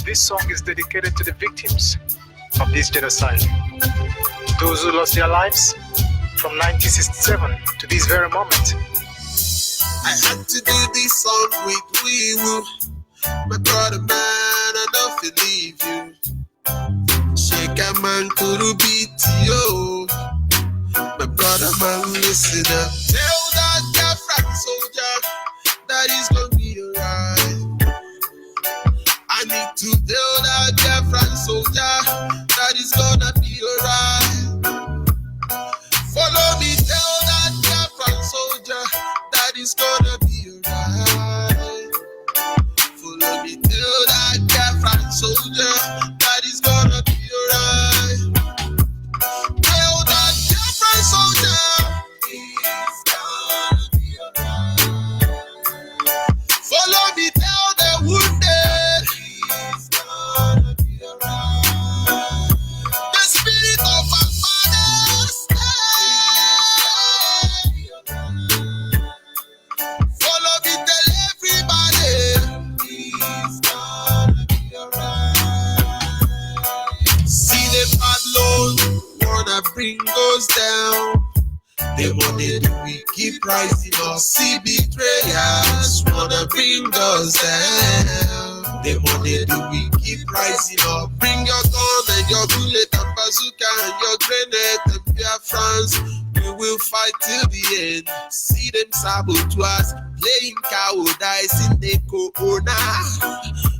This song is dedicated to the victims of this genocide. Those who lost their lives from 1967 to this very moment. I had to do this song with you, my brother man, I don't believe you. Shake a man to beat you, my brother man, listen up. Tell that Biafra soldier that he's gonna be alright. I need to tell that Biafra soldier that he's gonna be alright. Follow me, tell that Biafra soldier that he's gonna be alright. Follow me, tell that Biafra soldier that he's gonna be alright. Tell that Biafra soldier he's gonna be alright. Follow me, tell the wounded he's gonna be alright. The spirit of our fathers stay. Follow me, tell everybody he's gonna be alright. See them bad loans wanna bring us down. The money that we keep rising up. See betrayers wanna bring us down. The money that we keep rising up. Bring your gun and your bullet and bazooka and your grenade and Biafrans. We will fight till the end. See them sabotage, playing cowardice in the corona.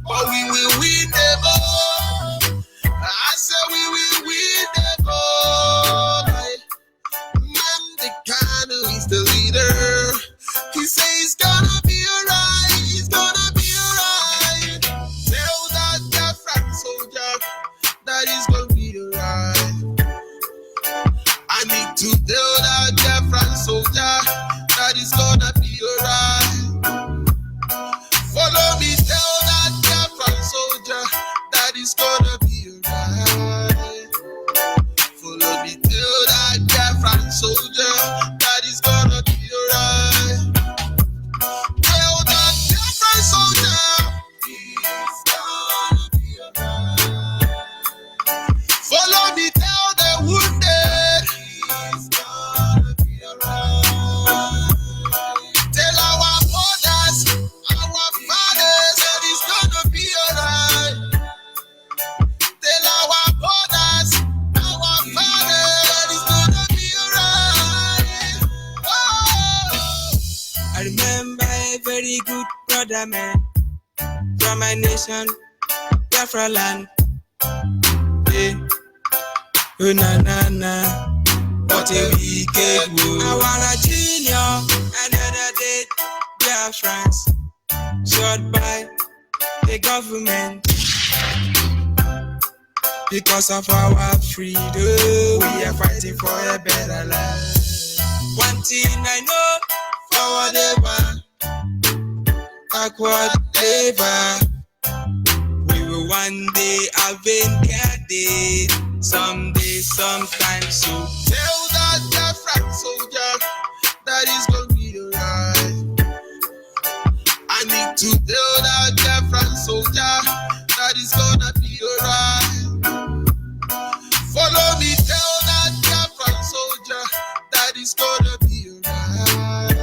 But we will win them all. I said we will win them all. The Kano is the leader. He says he's gonna be alright. He's gonna be alright. Tell that Biafra soldier that he's gonna be alright. I need to tell that Biafra soldier that he's gonna be alright. I remember a very good brother man from my nation, Biafra land. Hey. Oh na na na, what a wicked world. I wanna junior, another day, Biafrans, shot by the government. Because of our freedom, we are fighting for a better life. One thing I know, forward ever, backward ever. We will one day avenge day, someday, sometime soon. Tell that Biafran soldier that is gonna be alright. I need to tell that Biafran soldier that is gonna be alright. Follow me, tell that Biafran soldier that is gonna be alright.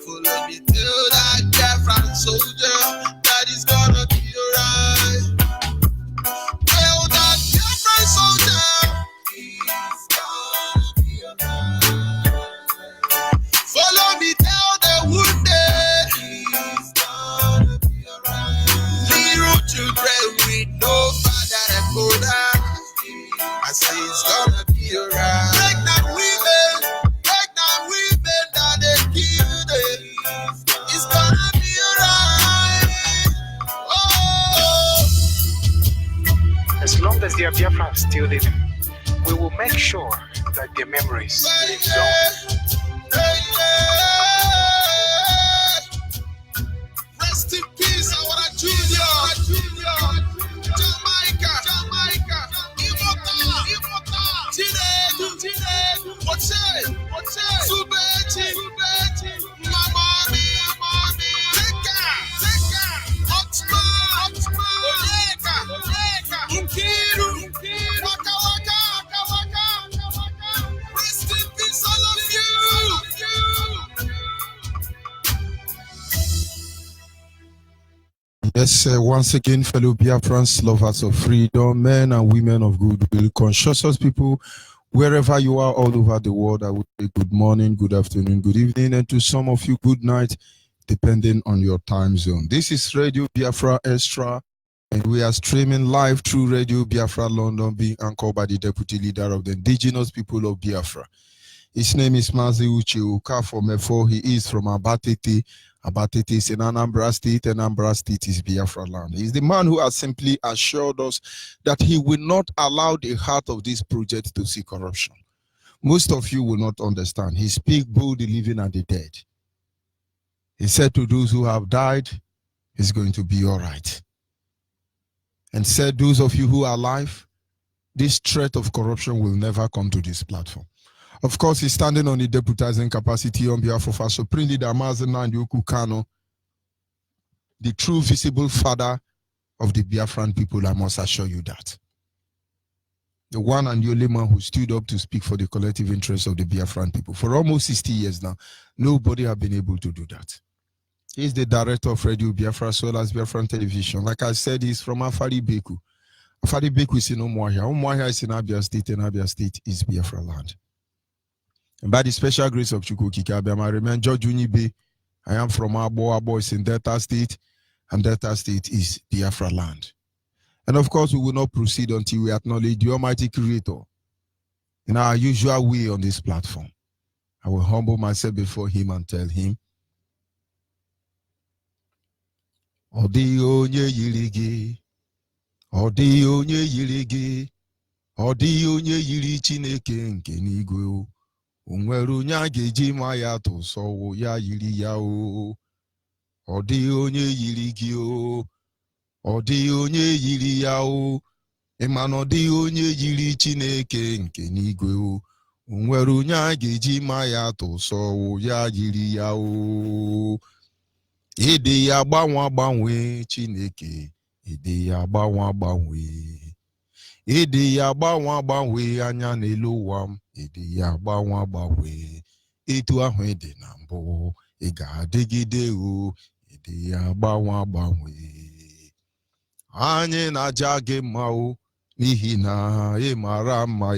Follow me, tell that Biafran soldier that is gonna be alright. Tell that Biafran soldier he's gonna be alright. Follow me, tell the wounded he's gonna be alright. Little children with no father and mother, I say it's gonna be alright. Pregnant women that they kill them, it's gonna be alright. Oh. As long as their Biafra is still living, we will make sure that their memories live on. Rest in peace, our Junior. Jamaica. What's it? Subeti. Mommy. Take her. Oxman. Oleka. Nkiru. Waka. Rest in peace, all of you. Yes, once again, fellow Biafrans, lovers of freedom, men and women of goodwill, conscious people, wherever you are all over the world, I would say good morning, good afternoon, good evening, and to some of you, good night, depending on your time zone. This is Radio Biafra Extra, and we are streaming live through Radio Biafra London, being anchored by the Deputy Leader of the Indigenous People of Biafra. His name is Mazi Uche Uka from Efo. He is from Abatete. Abatete is in Anambra State. Anambra State is Biafra land. He's the man who has simply assured us that he will not allow the heart of this project to see corruption. Most of you will not understand. He speaks both the living and the dead. He said to those who have died, it's going to be all right. And said, those of you who are alive, this threat of corruption will never come to this platform. Of course, he's standing on the deputizing capacity on behalf of our Supreme Leader, Mazi Nnamdi Kanu, the true visible father of the Biafran people, I must assure you that. The one and the only man who stood up to speak for the collective interests of the Biafran people. For almost 60 years now, nobody has been able to do that. He's the director of Radio Biafra, as well as Biafran Television. Like I said, he's from Afari Beku. Afari Beku is in Umuahia. Umuahia is in Abia State, and Abia State is Biafra land. And by the special grace of Chukwukike, I remain George Onyibe. I am from Abo. Abo is in Delta State, and Delta State is Biafra land. And of course, we will not proceed until we acknowledge the Almighty Creator in our usual way on this platform. I will humble myself before Him and tell Him, Odi onye yiri gi, Odi onye yiri gi, Odi onye yiri Chineke nke n'igwe o. Onwere onye a ga-eji ma ya tụsọwo ya yiri ya o. Odi onye yiri gi o. Odi onye yiri ya o. Ịma na ọdị onye yiri Chineke nke n'igwe o. Onwere onye a ga-eji ma ya tụsọwo ya yiri ya o. Ede ya gbanwe Chineke, ede ya gbanwe. Ede ya gbanwe anya n'elu ụwa m, ede ya gbanwe. Etu ahụ ede na mbụ, ị ga-adịgide o, ede ya gbanwe. Anyị na-aja gị mma o, n'ihi na ị mara mma,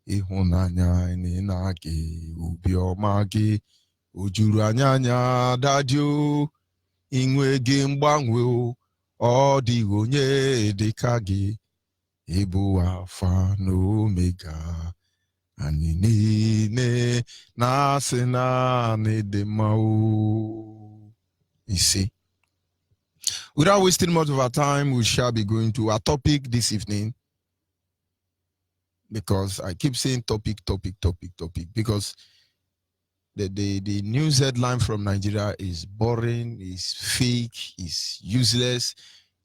ịhụnanya na gị, obiọma gị, ojuru anyanya dadio inwe gị mgbanwe ọ dịghị onye dịka gị ịbụ Alpha na Omega anyị niile na-asị naanị dị mma o. You see, without wasting much of our time, we shall be going to our topic this evening, because I keep saying topic, because the news headline from Nigeria is boring, is fake, is useless.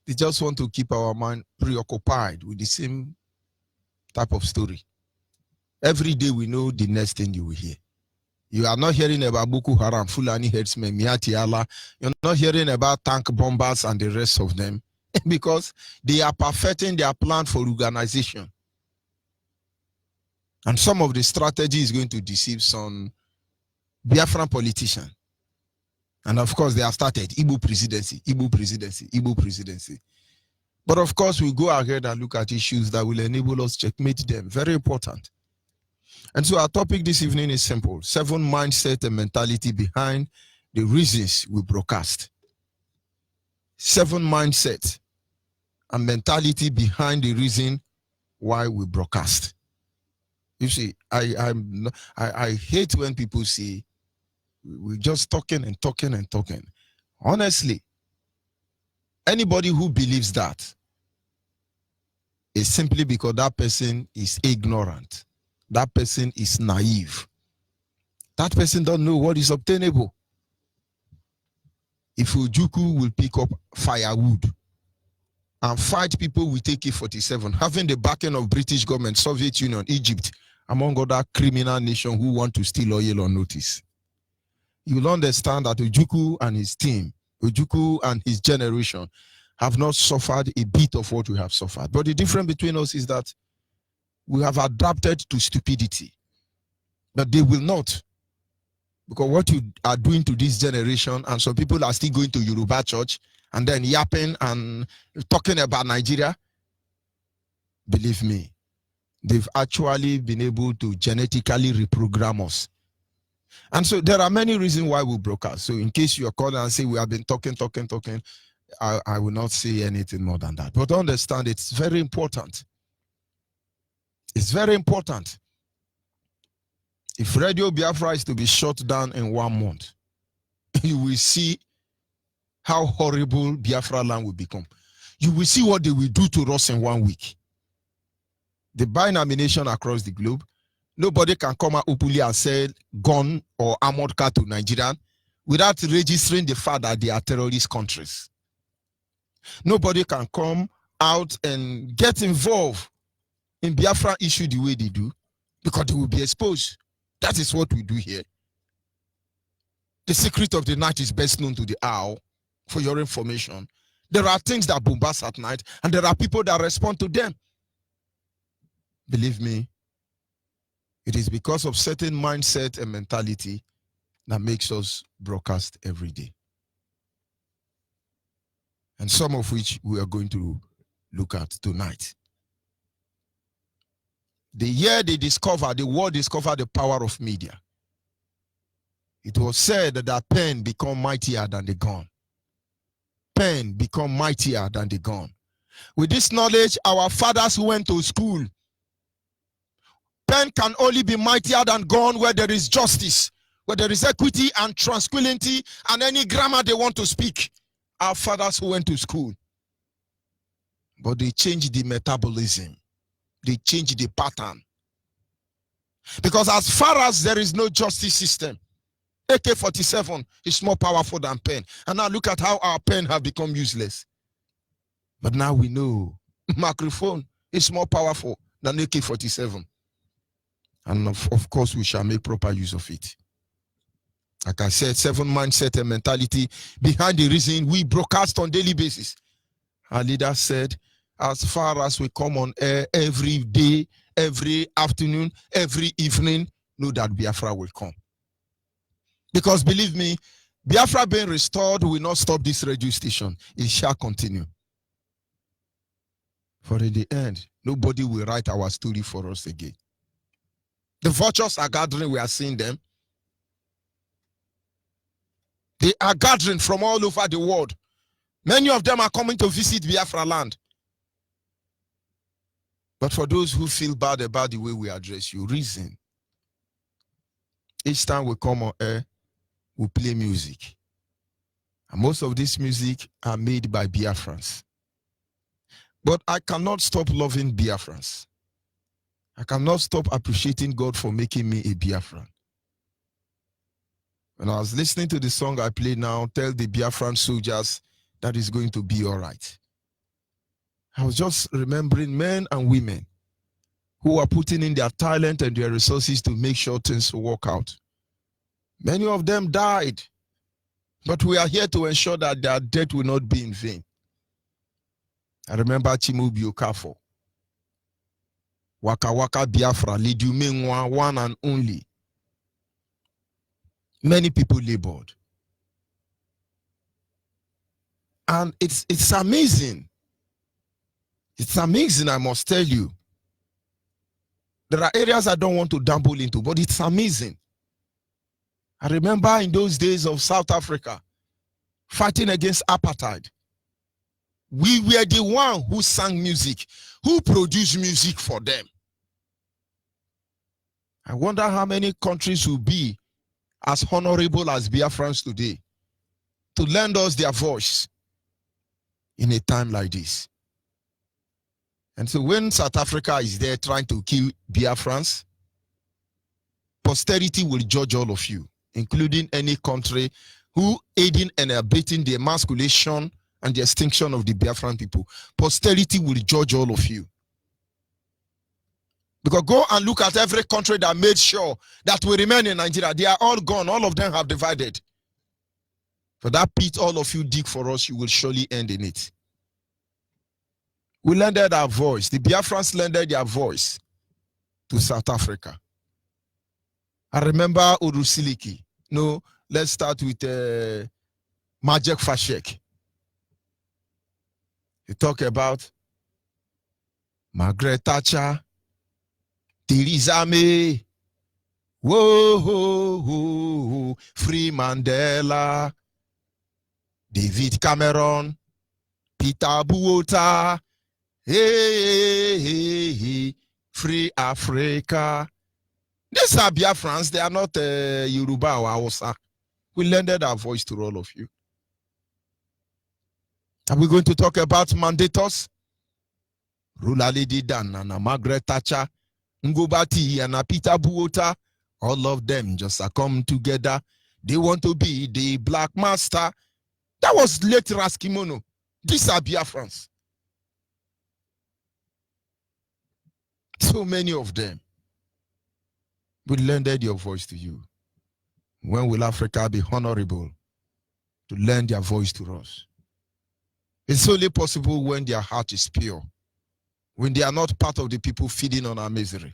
They just want to keep our mind preoccupied with the same type of story. Every day we know the next thing you will hear. You are not hearing about Boko Haram, Fulani herdsmen, Miati Allah. You're not hearing about tank bombers and the rest of them, because they are perfecting their plan for organization. And some of the strategy is going to deceive some Biafran politicians. And of course, they have started Igbo presidency. But of course, we go ahead and look at issues that will enable us to checkmate them. Very important. And so our topic this evening is simple: 7 mindset and mentality behind the reasons we broadcast. 7 mindset and mentality behind the reason why we broadcast. You see, I hate when people say we're just talking and talking and talking. Honestly, anybody who believes that is simply because that person is ignorant. That person is naive. That person don't know what is obtainable. If Ojukwu will pick up firewood and fight people with AK-47, having the backing of British government, Soviet Union, Egypt, among other criminal nations who want to steal oil on notice, you will understand that Ojukwu and his team, Ojukwu and his generation, have not suffered a bit of what we have suffered. But the difference between us is that we have adapted to stupidity. But they will not. Because what you are doing to this generation, and some people are still going to Yoruba church and then yapping and talking about Nigeria, believe me, they've actually been able to genetically reprogram us. And so there are many reasons why we broadcast. So in case you are calling and say we have been talking, I will not say anything more than that. But understand, it's very important. It's very important. If Radio Biafra is to be shut down in 1 month, you will see how horrible Biafra land will become. You will see what they will do to us in 1 week. They buy ammunition across the globe. Nobody can come out openly and sell gun or armored car to Nigeria without registering the fact that they are terrorist countries. Nobody can come out and get involved in Biafra issue the way they do, because they will be exposed. That is what we do here. The secret of the night is best known to the owl. For your information, there are things that bombast at night, and there are people that respond to them. Believe me, it is because of certain mindset and mentality that makes us broadcast every day. And some of which we are going to look at tonight. The year the world discovered the power of media, it was said that pen become mightier than the gun. Pen become mightier than the gun. With this knowledge, our fathers who went to school, pen can only be mightier than gun where there is justice, where there is equity and tranquility and any grammar they want to speak. Our fathers who went to school, but they changed the metabolism. They change the pattern. Because as far as there is no justice system, AK-47 is more powerful than pen. And now look at how our pen have become useless. But now we know microphone is more powerful than AK-47. And of course, we shall make proper use of it. Like I said, 7 mindset and mentality behind the reason we broadcast on daily basis. Our leader said, as far as we come on air every day, every afternoon, every evening, know that Biafra will come. Because believe me, Biafra being restored will not stop this radio station. It shall continue. For in the end, nobody will write our story for us again. The vultures are gathering, we are seeing them. They are gathering from all over the world. Many of them are coming to visit Biafra land. But for those who feel bad about the way we address you, reason. Each time we come on air, we play music. And most of this music are made by Biafrans. But I cannot stop loving Biafrans. I cannot stop appreciating God for making me a Biafran. When I was listening to the song I played now, tell the Biafran soldiers that it's going to be all right. I was just remembering men and women who are putting in their talent and their resources to make sure things will work out. Many of them died, but we are here to ensure that their death will not be in vain. I remember Chimubi Okafo, Waka Waka Biafra, Lidumengwa, one and only. Many people labored. And it's amazing. It's amazing, I must tell you. There are areas I don't want to dabble into, but it's amazing. I remember in those days of South Africa, fighting against apartheid. We were the one who sang music, who produced music for them. I wonder how many countries will be as honorable as Biafrans today to lend us their voice in a time like this. And so when South Africa is there trying to kill Biafrans, posterity will judge all of you, including any country who aiding and abetting the emasculation and the extinction of the Biafran people. Posterity will judge all of you. Because go and look at every country that made sure that we remain in Nigeria. They are all gone. All of them have divided. For that pit all of you dig for us, you will surely end in it. We lended our voice. The Biafrans lended their voice to South Africa. I remember Urusiliki. No, let's start with Majek Fashek. He talk about Margaret Thatcher, Theresa May, whoa, Free Mandela, David Cameron, Peter Buota, hey, Free Africa. These are Biafrans, they are not Yoruba or Hausa. We lended our voice to all of you. Are we going to talk about mandators? Rula Lady Dan and Margaret Thatcher, Ngobati and Peter Buota, all of them just come together. They want to be the black master. That was late Raskimono. These are Biafrans. So many of them. We lended your voice to you. When will Africa be honorable to lend their voice to us? It's only possible when their heart is pure, when they are not part of the people feeding on our misery.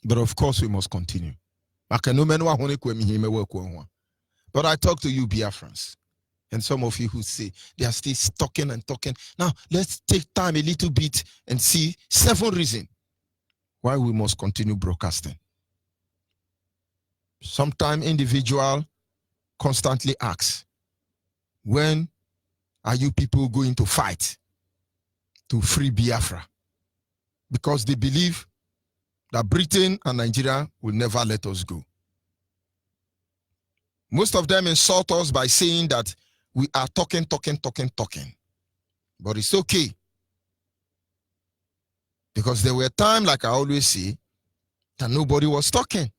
But of course, we must continue. But I talk to you, Biafrans, and some of you who say they are still talking and talking. Now, let's take time a little bit and see 7 reasons why we must continue broadcasting. Sometimes individual constantly asks, when are you people going to fight to free Biafra? Because they believe that Britain and Nigeria will never let us go. Most of them insult us by saying that we are talking. But it's okay. Because there were times, like I always say, that nobody was talking.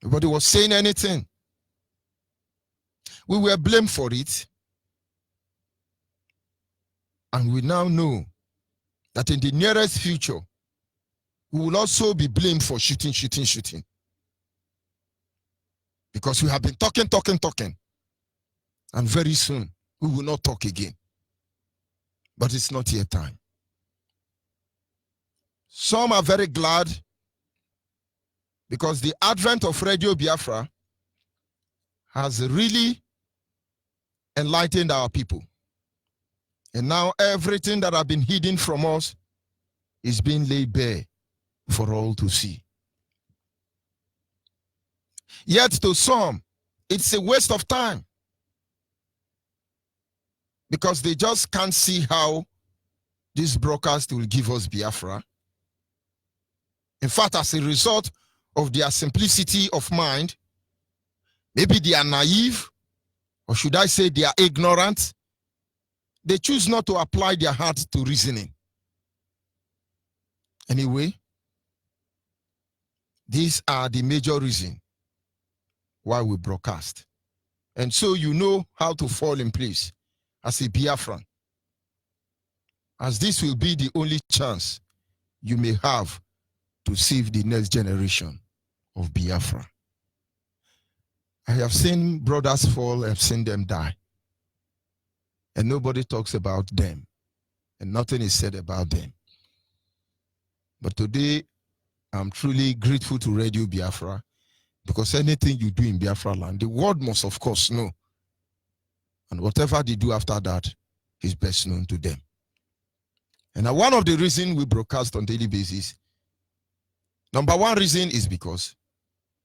Nobody was saying anything. We were blamed for it. And we now know that in the nearest future, we will also be blamed for shooting. Because we have been talking. And very soon, we will not talk again. But it's not yet time. Some are very glad because the advent of Radio Biafra has really enlightened our people. And now everything that has been hidden from us is being laid bare for all to see. Yet to some, it's a waste of time because they just can't see how this broadcast will give us Biafra. In fact, as a result of their simplicity of mind, maybe they are naive, or should I say they are ignorant, they choose not to apply their heart to reasoning. Anyway, these are the major reasons why we broadcast. And so you know how to fall in place as a Biafran, as this will be the only chance you may have to save the next generation of Biafra. I have seen brothers fall, I've seen them die. And nobody talks about them. And nothing is said about them. But today, I'm truly grateful to Radio Biafra, because anything you do in Biafra land, the world must of course know. And whatever they do after that is best known to them. And now one of the reasons we broadcast on a daily basis, number one reason is because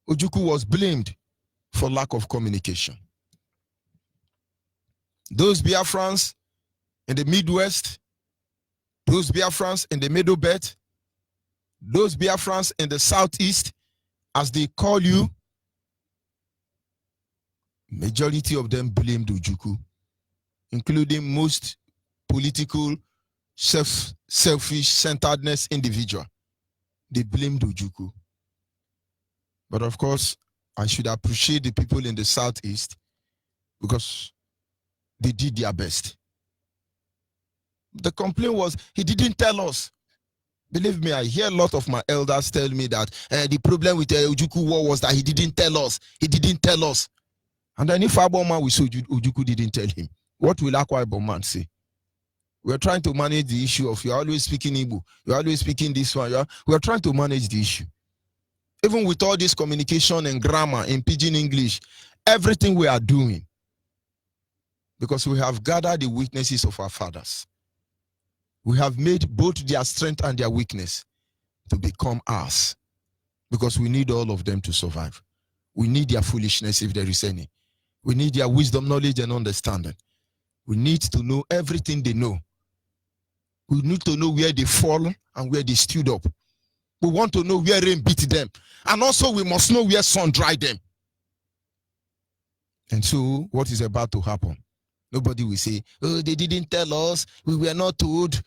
Ojukwu was blamed for lack of communication. Those Biafrans in the Midwest, those Biafrans in the Middle Belt, those Biafrans in the Southeast, as they call you, majority of them blamed Ojukwu, including most political, selfish, centeredness individual. They blamed Ojukwu. But of course, I should appreciate the people in the Southeast because they did their best. The complaint was, he didn't tell us. Believe me, I hear a lot of my elders tell me that the problem with the Ojukwu war was that he didn't tell us. He didn't tell us. And then if Aboma we saw Ojukwu didn't tell him, what will Akwa Ibom man say? We're trying to manage the issue of you're always speaking Igbo, you're always speaking this one. We're trying to manage the issue. Even with all this communication and grammar in pidgin English, everything we are doing, because we have gathered the weaknesses of our fathers. We have made both their strength and their weakness to become ours, because we need all of them to survive. We need their foolishness if there is any. We need their wisdom, knowledge, and understanding. We need to know everything they know. We need to know where they fall and where they stood up. We want to know where rain beat them. And also we must know where sun dried them. And so what is about to happen? Nobody will say, oh, they didn't tell us, we were not told.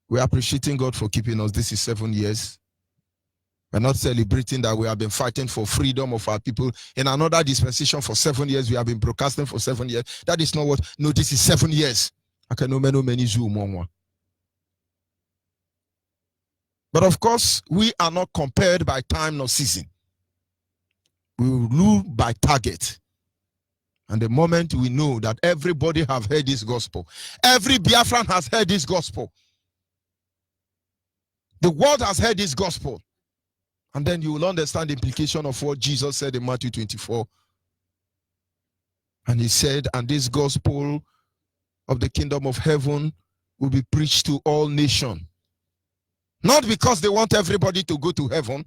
We are appreciating God for keeping us. This is 7 years. We're not celebrating that we have been fighting for freedom of our people in another dispensation for 7 years. We have been broadcasting for 7 years. That is not what, no, this is 7 years. I can know many Zoom. But of course, we are not compared by time nor season. We will rule by target. And the moment we know that everybody have heard this gospel, every Biafran has heard this gospel, the world has heard this gospel, and then you will understand the implication of what Jesus said in Matthew 24. And he said, and this gospel of the kingdom of heaven will be preached to all nations. Not because they want everybody to go to heaven.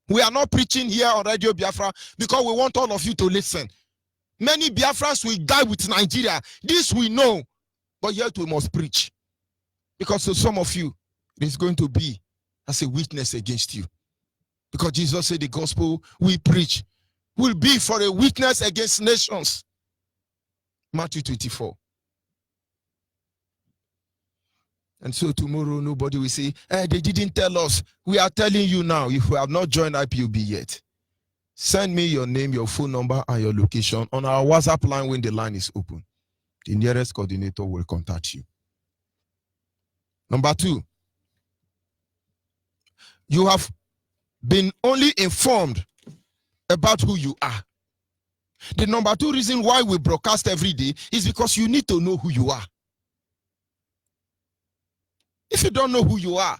We are not preaching here on Radio Biafra because we want all of you to listen. Many Biafrans will die with Nigeria. This we know. But yet we must preach. Because to some of you, it is going to be as a witness against you. Because Jesus said the gospel we preach will be for a witness against nations. Matthew 24. And so tomorrow nobody will say, they didn't tell us. We are telling you now, if you have not joined IPOB yet, send me your name, your phone number, and your location on our WhatsApp line when the line is open. The nearest coordinator will contact you. Number 2, you have been only informed about who you are. The number 2 reason why we broadcast every day is because you need to know who you are. If you don't know who you are,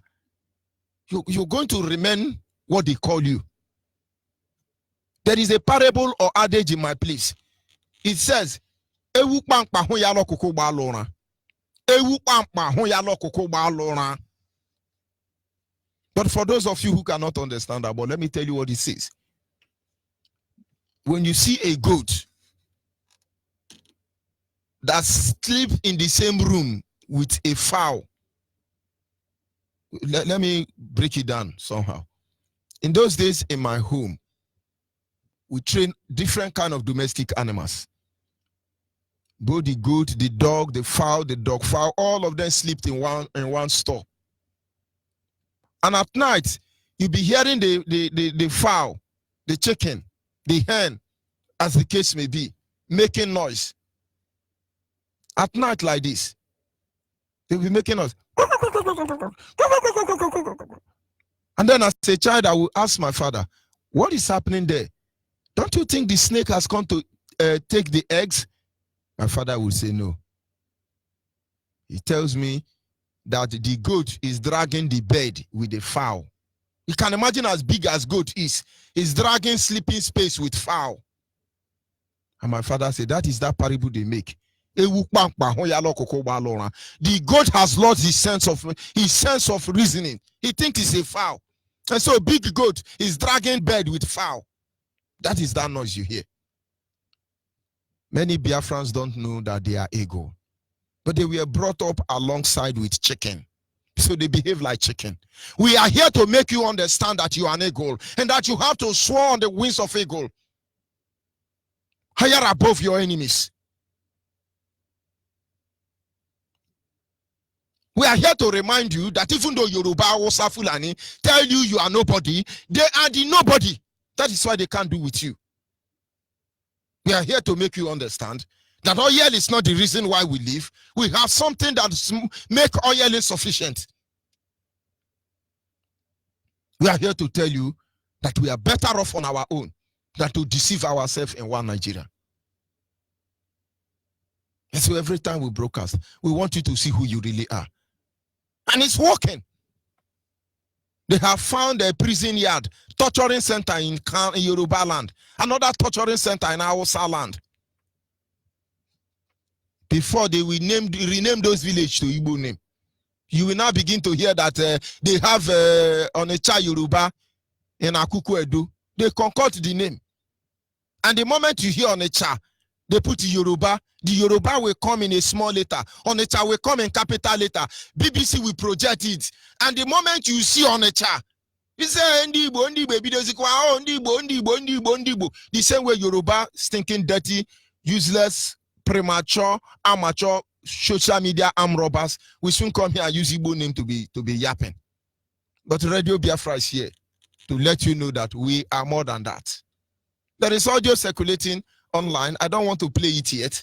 you're going to remain what they call you. There is a parable or adage in my place. It says, Ewu pampa ho ya lo koko ba lora. Ewu pampa ho ya lo koko ba lora. But for those of you who cannot understand that, but let me tell you what it says. when you see a goat that sleep in the same room with a fowl, let me break it down somehow. In those days in my home, we train different kind of domestic animals. Both the goat, the dog, the fowl, the dog fowl, all of them slept in one store. And at night, you'll be hearing the fowl, the chicken, the hen, as the case may be, making noise. At night like this, they'll be making noise. And then as a child, I will ask my father, what is happening there? Don't you think the snake has come to take the eggs? My father will say no. He tells me that the goat is dragging the bed with the fowl. You can imagine as big as goat is. He's dragging sleeping space with fowl. And my father said, that is that parable they make. The goat has lost his sense of reasoning. He thinks it's a fowl. And so big goat is dragging bed with fowl. That is that noise you hear. Many Biafrans don't know that they are eagle, but they were brought up alongside with chicken. So they behave like chicken. We are here to make you understand that you are an eagle and that you have to soar on the wings of eagle, higher above your enemies. We are here to remind you that even though Yoruba or Fulani tell you you are nobody, they are the nobody. That is why they can't do with you. We are here to make you understand that oil is not the reason why we live. We have something that makes oil insufficient. We are here to tell you that we are better off on our own than to deceive ourselves in one Nigeria. And so every time we broadcast, we want you to see who you really are. And it's working. They have found a prison yard, torturing center in Yoruba land, another torturing center in Hausa land. Before they will rename those villages to Igbo name. You will now begin to hear that they have Onitsha Yoruba in Akuku Edo. They concoct the name. And the moment you hear Onitsha, they put Yoruba. The Yoruba will come in a small letter. Onitsha will come in capital letter. BBC will project it. And the moment you see Onitsha, you say, the same way Yoruba, stinking, dirty, useless, premature, amateur, social media arm robbers will soon come here and use Igbo name to be yapping. But Radio Biafra is here to let you know that we are more than that. There is audio circulating online. I don't want to play it yet.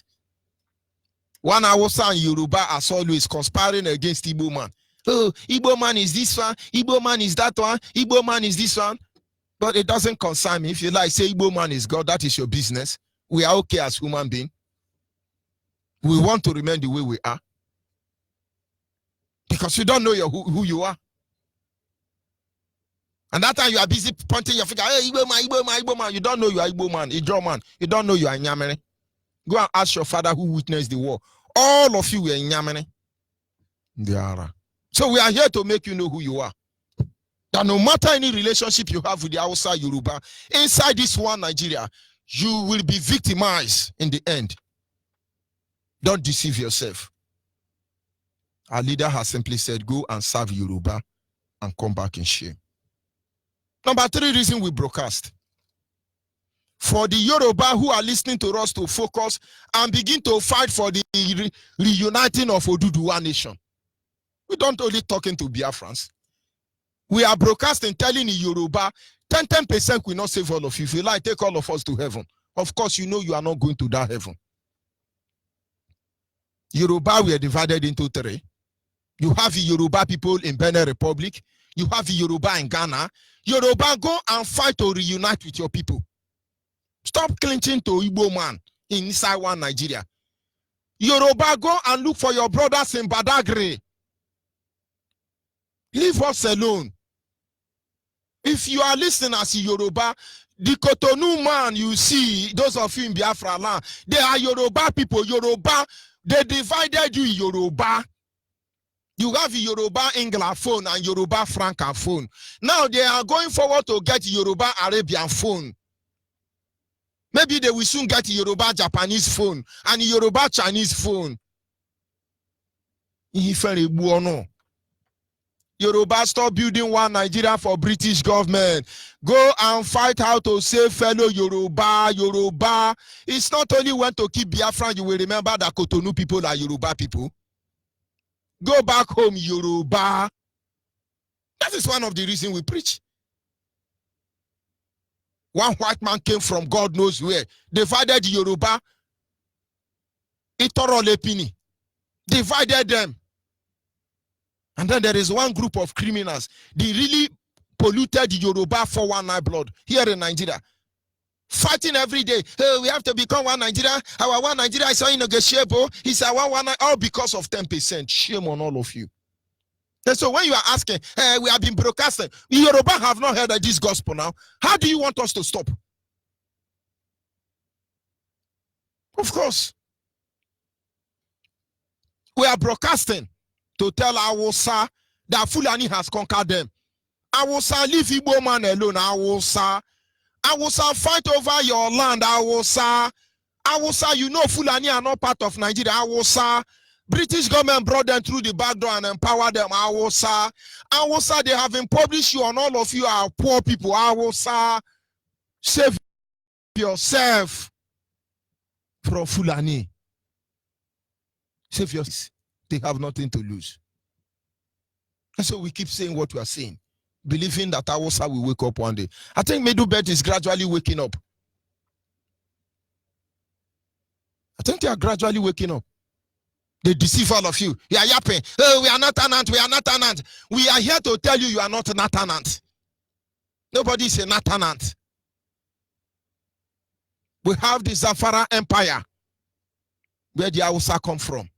One Hausa and Yoruba as always conspiring against Igbo man. Oh, Igbo man is this one, Igbo man is that one, Igbo man is this one. But it doesn't concern me. If you like, say Igbo man is God, that is your business. We are okay as human beings. We want to remain the way we are. Because you don't know who you are. And that time you are busy pointing your finger, hey, Igbo man, Igbo man, Igbo man. You don't know you are Igbo man, Ijo man. You don't know you are Nyamere. Go and ask your father who witnessed the war. All of you were in Nyamere. So we are here to make you know who you are. That no matter any relationship you have with the Hausa Yoruba, inside this one Nigeria, you will be victimized in the end. Don't deceive yourself. Our leader has simply said, go and serve Yoruba and come back in shame. Number 3 reason we broadcast. For the Yoruba who are listening to us to focus and begin to fight for the reuniting of Oduduwa nation. We don't only talking to Biafrans. We are broadcasting, telling the Yoruba, 10% will not save all of you. If you like, take all of us to heaven. Of course, you know you are not going to that heaven. Yoruba, we are divided into 3. You have the Yoruba people in Benin Republic. You have the Yoruba in Ghana. Yoruba, go and fight to reunite with your people. Stop clinching to Igbo man inside one Nigeria. Yoruba, go and look for your brothers in Badagry. Leave us alone. If you are listening as a Yoruba, the Cotonou man you see, those of you in Biafra land, they are Yoruba people. Yoruba, they divided you in Yoruba. You have a Yoruba Anglophone and Yoruba Francophone. Now they are going forward to get Yoruba Arabian phone. Maybe they will soon get a Yoruba Japanese phone and a Yoruba Chinese phone. Yoruba, stop building one Nigeria for British government. Go and fight how to save fellow Yoruba. Yoruba. It's not only when to keep Biafra, you will remember that Cotonou people are Yoruba people. Go back home, Yoruba. That is one of the reasons we preach. One white man came from God knows where, divided the Yoruba, Itoro Lepini, divided them. And then there is one group of criminals. They really polluted the Yoruba 419 blood here in Nigeria. Fighting every day. Hey, we have to become one Nigeria. Our one Nigeria is unnegotiable. It's our one, all because of 10%. Shame on all of you. And so when you are asking, hey, we have been broadcasting, the Yoruba have not heard of this gospel now. How do you want us to stop? Of course. We are broadcasting to tell Awusa that Fulani has conquered them. Awusa, leave Igbo man alone, Awusa. Awusa, fight over your land, Awusa. Awusa, you know Fulani are not part of Nigeria, Awusa. British government brought them through the back door and empowered them, Awusa. Awusa, they have impoverished you and all of you are poor people, Awusa. Save yourself from Fulani. Save yourself. They have nothing to lose. And so we keep saying what we are saying, believing that Awusa will wake up one day. I think Medubet is gradually waking up. I think they are gradually waking up. They deceive all of you. You are yapping. Oh, we are not tenant. We are not tenant. We are here to tell you you are not tenant. Nobody is a tenant. We have the Zafara Empire, where the Hausa come from.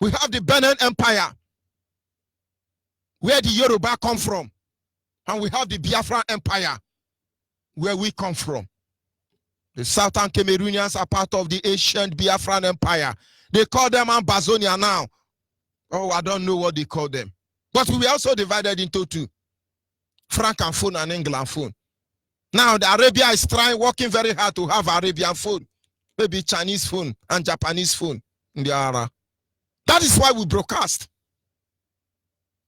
We have the Benin Empire, where the Yoruba come from. And we have the Biafra Empire, where we come from. The Southern Cameroonians are part of the ancient Biafran Empire. They call them Ambazonia now. Oh, I don't know what they call them. But we were also divided into two. Francophone and Anglophone. Now the Arabia is working very hard to have Arabian phone. Maybe Chinese phone and Japanese phone in the area. That is why we broadcast.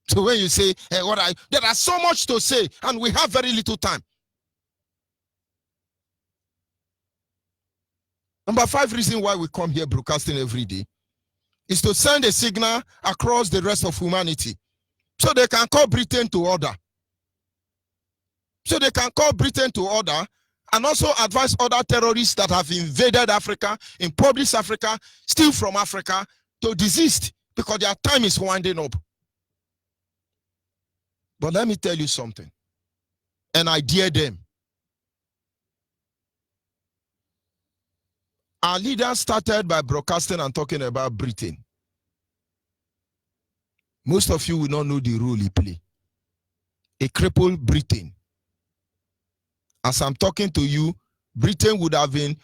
So when you say, hey, there are so much to say and we have very little time. Number 5 reason why we come here broadcasting every day is to send a signal across the rest of humanity so they can call Britain to order. So they can call Britain to order and also advise other terrorists that have invaded Africa, impoverished Africa, steal from Africa to desist because their time is winding up. But let me tell you something, and I dare them. Our leaders started by broadcasting and talking about Britain. Most of you will not know the role he played. A crippled Britain. As I'm talking to you, Britain would have been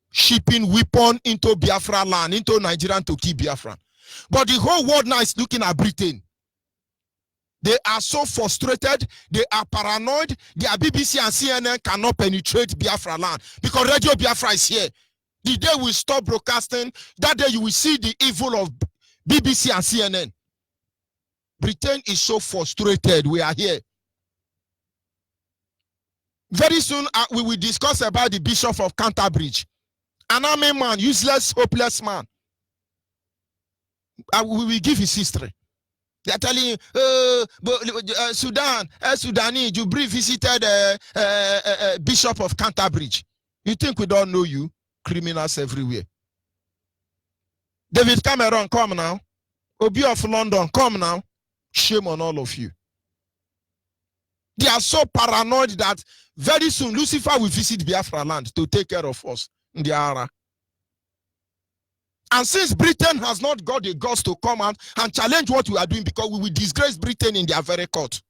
shipping weapons into Biafra land, into Nigeria to keep Biafra. But the whole world now is looking at Britain. They are so frustrated, they are paranoid, their BBC and CNN cannot penetrate Biafra land because Radio Biafra is here. The day we stop broadcasting, that day you will see the evil of BBC and CNN. Britain is so frustrated. We are here. Very soon, we will discuss about the Bishop of Canterbury. An army man, useless, hopeless man. We will give his history. They are telling you, Sudan, Sudani, Jubri visited Bishop of Canterbury. You think we don't know you? Criminals everywhere. David Cameron, come now. Obi of London, come now. Shame on all of you. They are so paranoid that very soon Lucifer will visit Biafra land to take care of us in the area. And since Britain has not got the guts to come out and challenge what we are doing because we will disgrace Britain in their very court.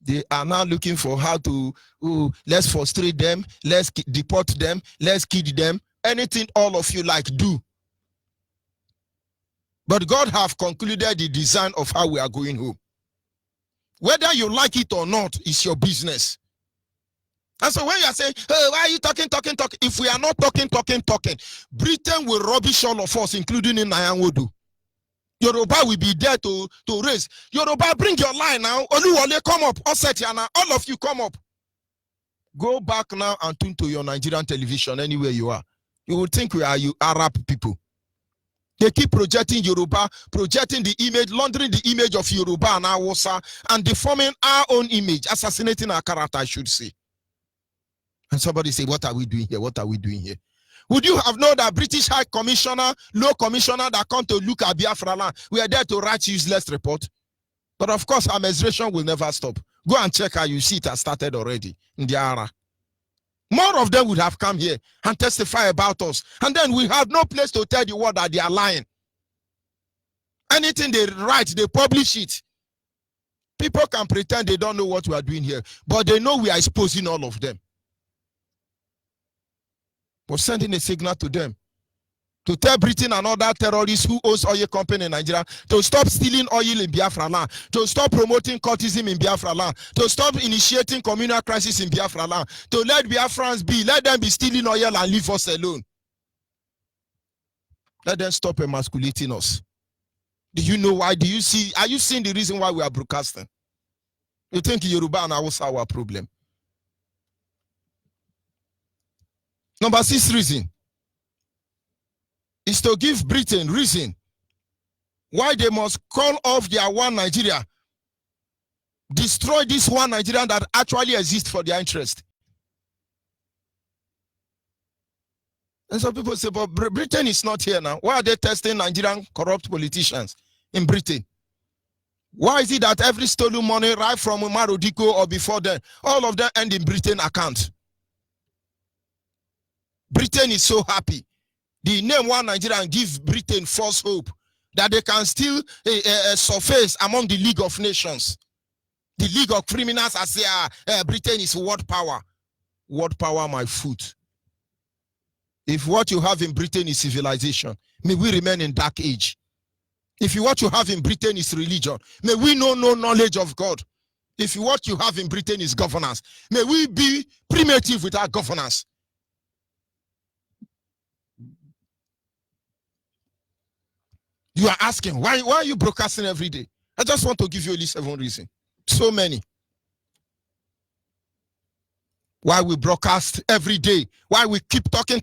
They are now looking for how to, let's frustrate them, let's deport them, let's kid them, anything all of you like do. But God have concluded the design of how we are going home. Whether you like it or not is your business. And so when you are saying, hey, why are you talking? If we are not talking, Britain will rubbish all of us, including in Nyanwodu. Yoruba will be there to raise. Yoruba, bring your line now. Oluwole, come up. Osetiana, all of you come up. Go back now and tune to your Nigerian television anywhere you are. You will think we are you Arab people. They keep projecting Yoruba, projecting the image, laundering the image of Yoruba and Hausa, and deforming our own image, assassinating our character, I should say. And somebody say, what are we doing here? What are we doing here? Would you have known that British High Commissioner, Low Commissioner that come to look at Biafra land, we are there to write useless report? But of course, our menstruation will never stop. Go and check how you see it has started already in the Ara. More of them would have come here and testify about us. And then we have no place to tell the world that they are lying. Anything they write, they publish it. People can pretend they don't know what we are doing here, but they know we are exposing all of them. We're sending a signal to them to tell Britain and other terrorists who owns oil company in Nigeria to stop stealing oil in Biafra land, to stop promoting cultism in Biafra land, to stop initiating communal crisis in Biafra land, to let Biafrans be, let them be stealing oil and leave us alone. Let them stop emasculating us. Do you know why? Are you seeing the reason why we are broadcasting? You think Yoruba and Hausa are our problem? Number 6 reason is to give Britain reason why they must call off their one Nigeria, destroy this one Nigeria that actually exists for their interest. And some people say, but Britain is not here now. Why are they testing Nigerian corrupt politicians in Britain? Why is it that every stolen money right from Marodiko or before then, all of them end in Britain account? Britain is so happy. The name one Nigeria give Britain false hope that they can still surface among the League of Nations. The League of Criminals as say, Britain is world power. World power, my foot. If what you have in Britain is civilization, may we remain in dark age. If what you have in Britain is religion, may we know no knowledge of God. If what you have in Britain is governance, may we be primitive without governance. You are asking, why are you broadcasting every day? I just want to give you only 7 reasons. So many. Why we broadcast every day, why we keep talking,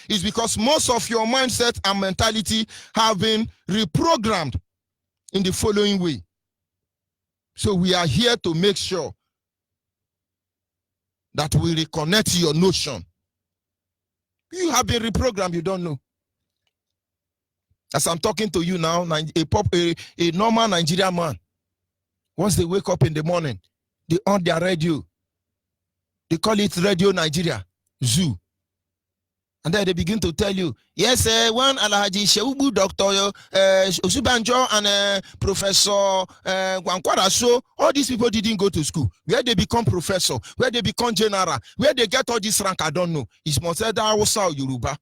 is because most of your mindset and mentality have been reprogrammed in the following way. So we are here to make sure that we reconnect your notion. You have been reprogrammed, you don't know. As I'm talking to you now, a normal Nigerian man, once they wake up in the morning, they on their radio. They call it Radio Nigeria, Zoo. And then they begin to tell you, yes, one Alhaji Sheubu, Dr. Osubanjo, and Professor Gwankwaraso, all these people didn't go to school. Where they become professor, where they become general, where they get all this rank, I don't know. It's Monseda Hausa or Yoruba.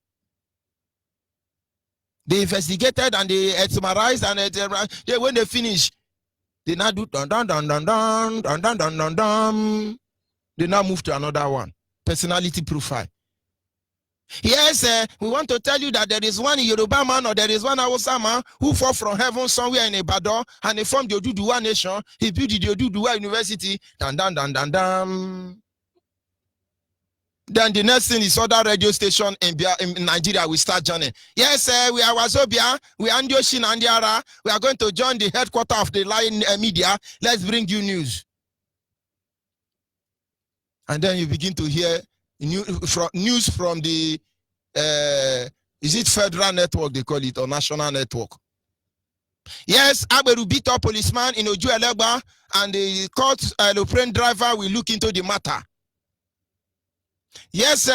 They investigated and they summarized, and when they finish, they now do dun dun dun dun dun dun dun dun dun dun. They now move to another one, personality profile. Yes, we want to tell you that there is one Yoruba man or there is one Hausa man who fell from heaven somewhere in Ibadan and he formed the Oduduwa nation. He built the Oduduwa University. Dun dun dun dun dun. Then the next thing is other radio station in Nigeria will start joining. Yes, we are Wazobia, we are Ndioshin Andiara. We are going to join the headquarters of the Lion Media. Let's bring you news. And then you begin to hear news from the, is it federal network they call it, or national network? Yes, Agberu beat up policeman in Oju Elegba, and the court aeroplane driver will look into the matter. Yes,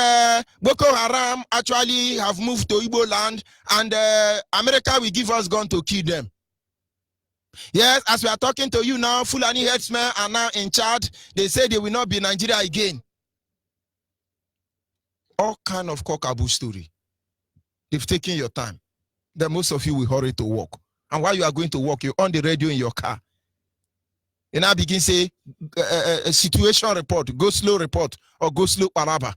Boko Haram actually have moved to Igbo land, and America will give us gun to kill them. Yes, as we are talking to you now, Fulani herdsmen are now in charge. They say they will not be Nigeria again. All kind of cockaboo story. They've taken your time. Then most of you will hurry to work. And while you are going to work, you're on the radio in your car. You now begin say a situation report, go slow report, or go slow palava.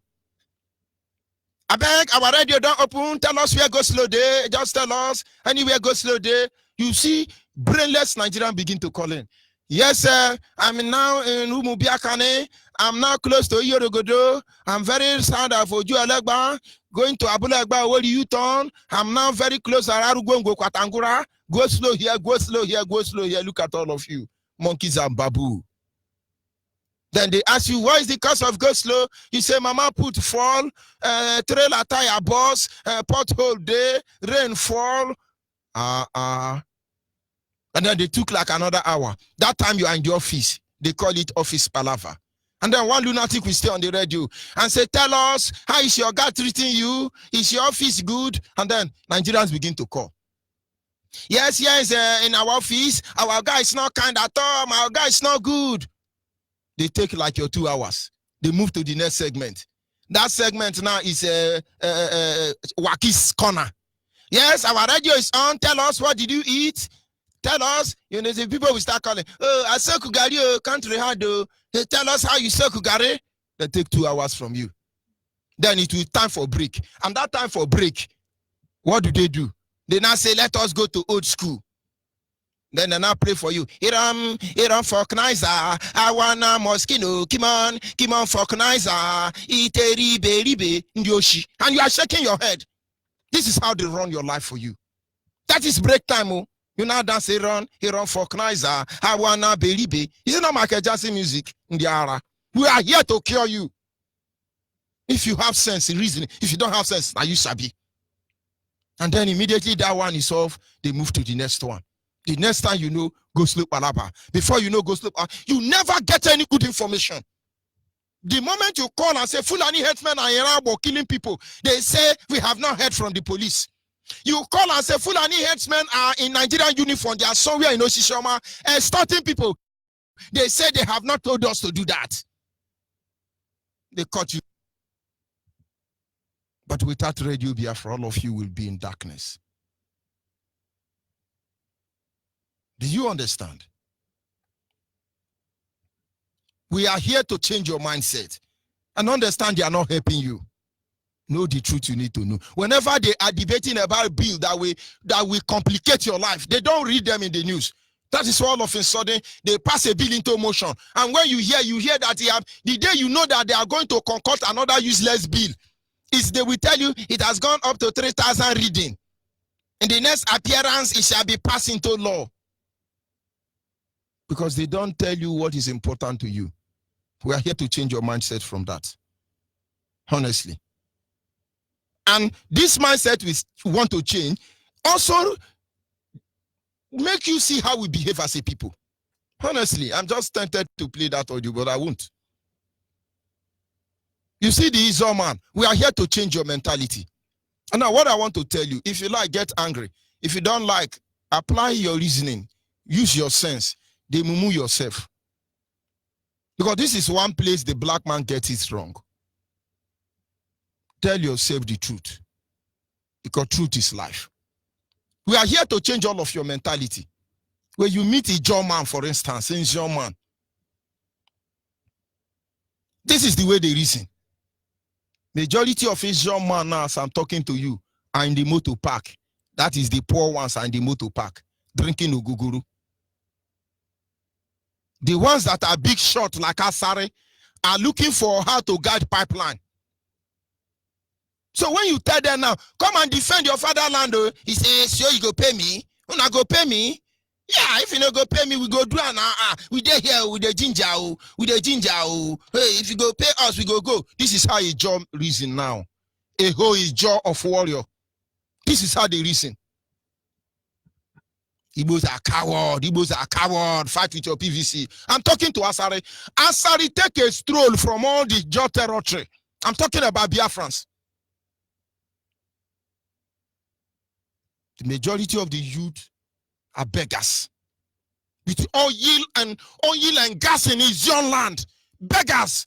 I beg our radio don't open. Tell us where go slow day. Just tell us anywhere go slow day. You see, brainless Nigerian begin to call in. Yes, sir. I'm now in Umubiakane. I'm now close to Yorogodo. I'm very sad for you, Alegba. Going to Abulegba, where do you turn? I'm now very close to Ararugongo Kwatangura. Go slow here, go slow here, go slow here. Look at all of you, monkeys and babu. Then they ask you, what is the cause of go slow? You say, Mama put fall, trailer tire bus, pothole day, rainfall. And then they took like another hour. That time you are in the office. They call it office palaver. And then one lunatic will stay on the radio and say, tell us, how is your guy treating you? Is your office good? And then Nigerians begin to call. Yes, in our office, our guy is not kind at all. Our guy is not good. They take like your 2 hours. They move to the next segment. That segment now is Waki's Corner. Yes, our radio is on. Tell us, what did you eat? Tell us. You know, the people will start calling. Oh, I saw Kugari, country hard. Hey, tell us how you saw Kugari. They take 2 hours from you. Then it will time for break. And that time for break, what do? They now say, let us go to old school. Then they now pray for you. Iram Falknizer, I wanna mosquito, come on, Falknizer, Iteribe, Ndioshi. And you are shaking your head. This is how they run your life for you. That is break time. Oh. You now dance Iran Falknizer, I wanna Beribe. Is it not Michael Jackson music in the ara? We are here to cure you. If you have sense in reasoning, if you don't have sense, now you sabi. And then immediately that one is off, they move to the next one. The next time you know, go sleep palaba. Before you know, go sleep. You never get any good information. The moment you call and say, Fulani headsmen are Irabo killing people, they say, we have not heard from the police. You call and say, Fulani headsmen are in Nigerian uniform, they are somewhere in Oshishoma, extorting people. They say they have not told us to do that. They caught you. But without Radio Biafra, all of you will be in darkness. Do you understand? We are here to change your mindset and understand they are not helping you. Know the truth you need to know. Whenever they are debating about a bill that will complicate your life, they don't read them in the news. That is why all of a sudden they pass a bill into motion. And when you hear that the day you know that they are going to concoct another useless bill, they will tell you it has gone up to 3,000 reading. In the next appearance, it shall be passed into law. Because they don't tell you what is important to you. We are here to change your mindset from that. Honestly. And this mindset we want to change also make you see how we behave as a people. Honestly, I'm just tempted to play that audio, but I won't. You see the Israel man, we are here to change your mentality. And now what I want to tell you, if you like, get angry. If you don't like, apply your reasoning. Use your sense. They mumu yourself. Because this is one place the black man gets it wrong. Tell yourself the truth. Because truth is life. We are here to change all of your mentality. When you meet a German, for instance, in German, this is the way they reason. Majority of Asian men now, as I'm talking to you, are in the motor park. That is the poor ones are in the motor park, drinking Oguguru. The ones that are big shot like Asare are looking for how to guide pipeline. So when you tell them now, come and defend your fatherland, he says, so you go pay me? You not go pay me? Yeah, if you not go pay me, we go do an we dey here with the ginger, Hey, if you go pay us, we go. This is how a job reason now. A whole is jaw of warrior. This is how they reason. Igbos are coward. Fight with your PVC. I'm talking to Asari. Asari, take a stroll from all the jaw territory. I'm talking about Biafrans. The majority of the youth are beggars. With oil and gas in his own land. Beggars.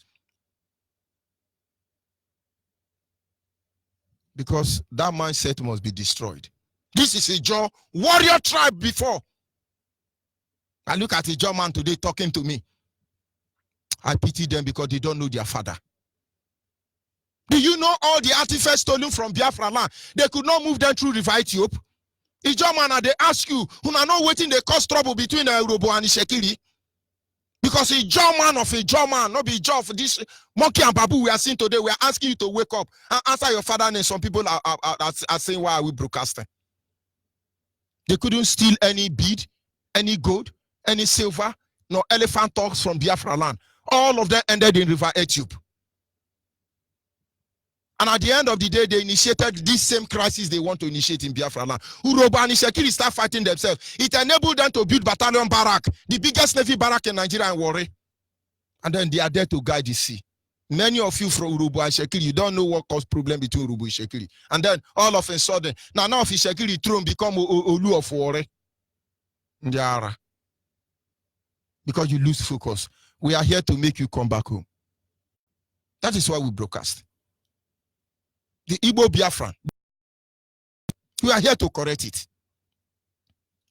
Because that mindset must be destroyed. This is a Jaw warrior tribe before. I look at a German today talking to me. I pity them because they don't know their father. Do you know all the artifacts stolen from Biafra land? They could not move them through River Ethiopia. A German, and they ask you, who are not waiting, they cause trouble between the Urobo and Ishekiri. Because a German of a German, not be job for this monkey and babu we are seeing today. We are asking you to wake up and answer your father name. Some people are saying, why are we broadcasting? They couldn't steal any bead, any gold, any silver, no elephant talks from Biafra land. All of them ended in River Ethiopia. And at the end of the day, they initiated this same crisis they want to initiate in Biafra land. Urobo and Ishekiri start fighting themselves. It enabled them to build battalion barrack, the biggest navy barrack in Nigeria and Warri. And then they are there to guide the sea. Many of you from Urobo and Ishekiri, you don't know what caused problem between Urobo and Ishekiri. And then all of a sudden, now of Ishekiri throne become Olu of Warri. Because you lose focus. We are here to make you come back home. That is why we broadcast. The Igbo Biafran. We are here to correct it.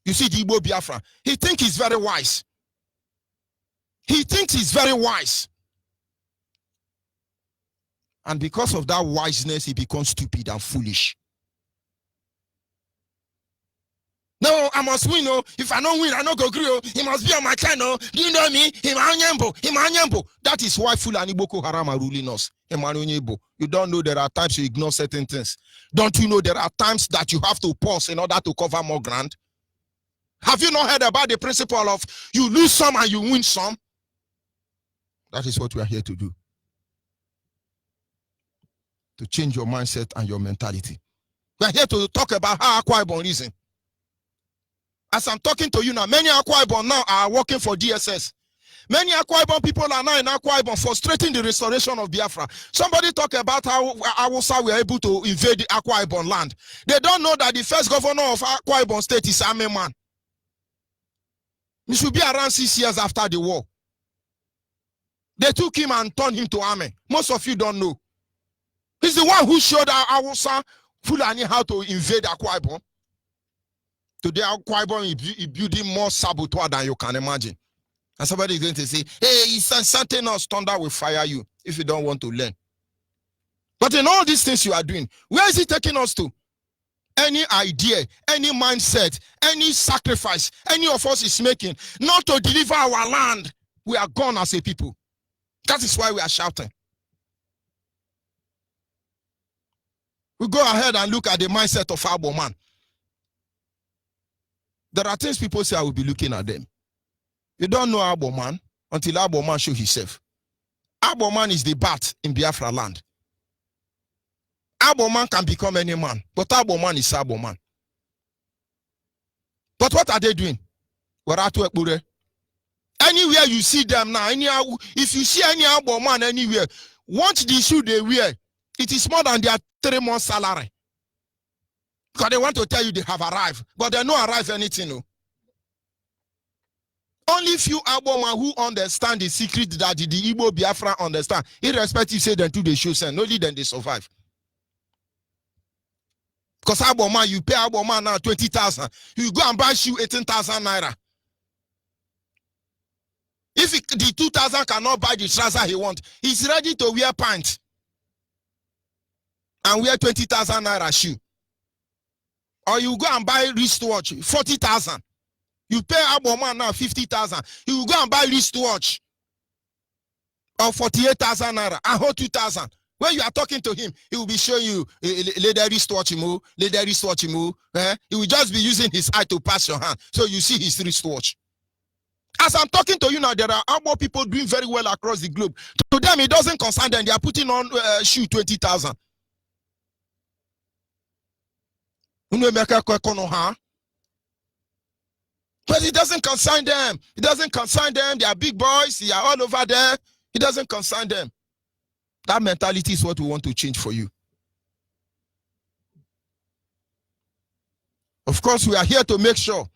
You see the Igbo Biafran. He thinks he's very wise. He thinks he's very wise. And because of that wiseness, he becomes stupid and foolish. No, I must win. No, if I don't win, I don't go agree. He must be on my channel. Do you know me? Him. That is why Fulani Boko Haram are ruling us. You don't know there are times you ignore certain things. Don't you know there are times that you have to pause in order to cover more ground? Have you not heard about the principle of you lose some and you win some? That is what we are here to do. To change your mindset and your mentality. We are here to talk about how Akwa Ibom reason. As I'm talking to you now, many Akwa Ibom now are working for DSS. Many Akwa Ibom people are now in Akwa Ibom frustrating the restoration of Biafra. Somebody talk about how Hausa were able to invade the Akwa Ibom land. They don't know that the first governor of Akwa Ibom state is Ame man. He should be around 6 years after the war. They took him and turned him to Ame. Most of you don't know. He's the one who showed Hausa Fulani how to invade Akwa Ibom. Today, Akwa Ibom is building more saboteur than you can imagine. And somebody is going to say, hey, he's something else, thunder will fire you if you don't want to learn. But in all these things you are doing, where is it taking us to? Any idea, any mindset, any sacrifice, any of us is making, not to deliver our land, we are gone as a people. That is why we are shouting. We go ahead and look at the mindset of Agbo man. There are things people say I will be looking at them. You don't know Agbo man until Agbo man show himself. Agbo man is the bat in Biafra land. Agbo man can become any man, but Agbo man is Agbo man. But what are they doing? Anywhere you see them now, if you see any Agbo man anywhere, once the shoe they wear, it is more than their 3 months salary. Because they want to tell you they have arrived, but they don't arrive anything. No. Only few Agbo man who understand the secret that the Igbo Biafra understand, irrespective say them to the show send, only then they survive. Because Agbo man, you pay Agbo man now 20,000, you go and buy shoe 18,000 naira. If the 2,000 cannot buy the trouser he wants, he's ready to wear pants and wear 20,000 naira shoe. Or you go and buy wristwatch 40,000. You pay Agbo man now 50,000. You go and buy wristwatch or 48,000 naira and hold 2,000. When you are talking to him, he will be showing you leather wristwatch move, leather wristwatch move. He will just be using his eye to pass your hand, so you see his wristwatch. As I'm talking to you now, there are Agbo people doing very well across the globe. To them, it doesn't concern them. They are putting on shoe 20,000. But it doesn't concern them. It doesn't concern them. They are big boys. They are all over there. It doesn't concern them. That mentality is what we want to change for you. Of course, we are here to make sure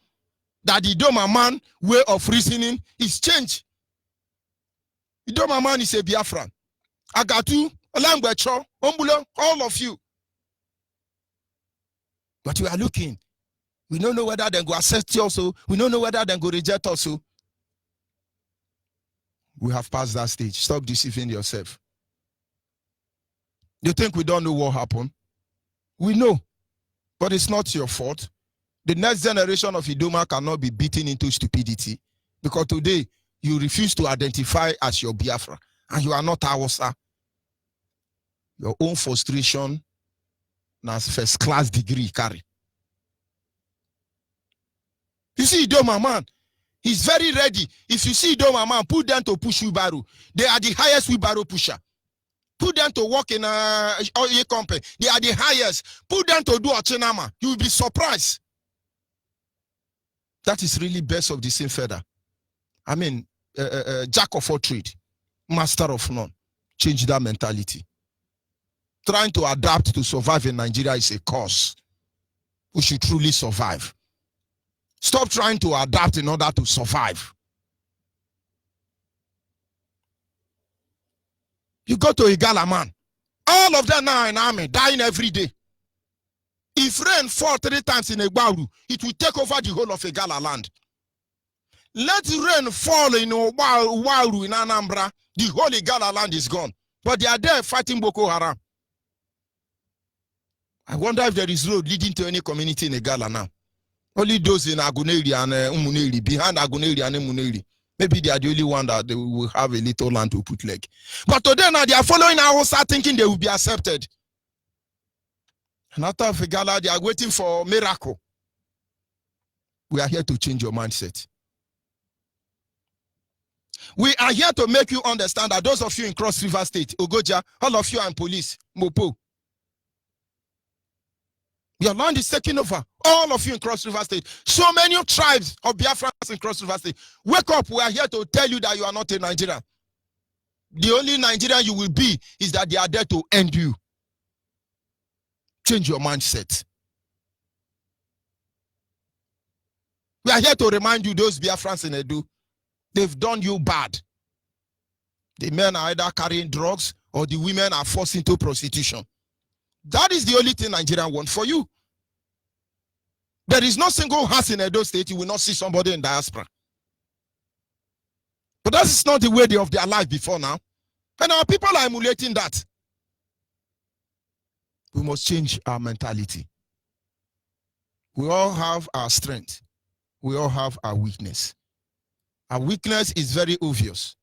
that the Idoma man way of reasoning is changed. Idoma man is a Biafran. Agatu, Olangbecho, Ombulo, all of you. But we are looking. We don't know whether they go accept you also. We don't know whether they go reject us. We have passed that stage. Stop deceiving yourself. You think we don't know what happened? We know, but it's not your fault. The next generation of Idoma cannot be beaten into stupidity because today you refuse to identify as your Biafra and you are not Hausa. Your own frustration as first class degree carry. You see Idoma man, he's very ready. If you see Idoma man, put them to push wheelbarrow. They are the highest wheelbarrow pusher. Put them to work in a company. They are the highest. Put them to do a chinama. You will be surprised. That is really best of the same feather. I mean, jack of all trade, master of none. Change that mentality. Trying to adapt to survive in Nigeria is a cause. We should truly survive. Stop trying to adapt in order to survive. You go to Igala, man. All of them now in army, dying every day. If rain fall 3 times in Egbaru, it will take over the whole of Igala land. Let rain fall in Owaru in Anambra, the whole Igala land is gone. But they are there fighting Boko Haram. I wonder if there is road leading to any community in Igala now. Only those in Aguneri and Umuneri, behind Aguneri and Umuneri. Maybe they are the only one that they will have a little land to put leg. But today now they are following our start thinking they will be accepted. And after Igala, they are waiting for miracle. We are here to change your mindset. We are here to make you understand that those of you in Cross River State, Ogoja, all of you are in police, Mopo. Your land is taking over. All of you in Cross River State. So many tribes of Biafrans in Cross River State. Wake up. We are here to tell you that you are not a Nigerian. The only Nigerian you will be is that they are there to end you. Change your mindset. We are here to remind you, those Biafrans in Edo, they've done you bad. The men are either carrying drugs or the women are forced into prostitution. That is the only thing Nigeria wants for you. There is no single house in Edo State you will not see somebody in diaspora. But that is not the way of their life before now. And our people are emulating that. We must change our mentality. We all have our strength. We all have our weakness. Our weakness is very obvious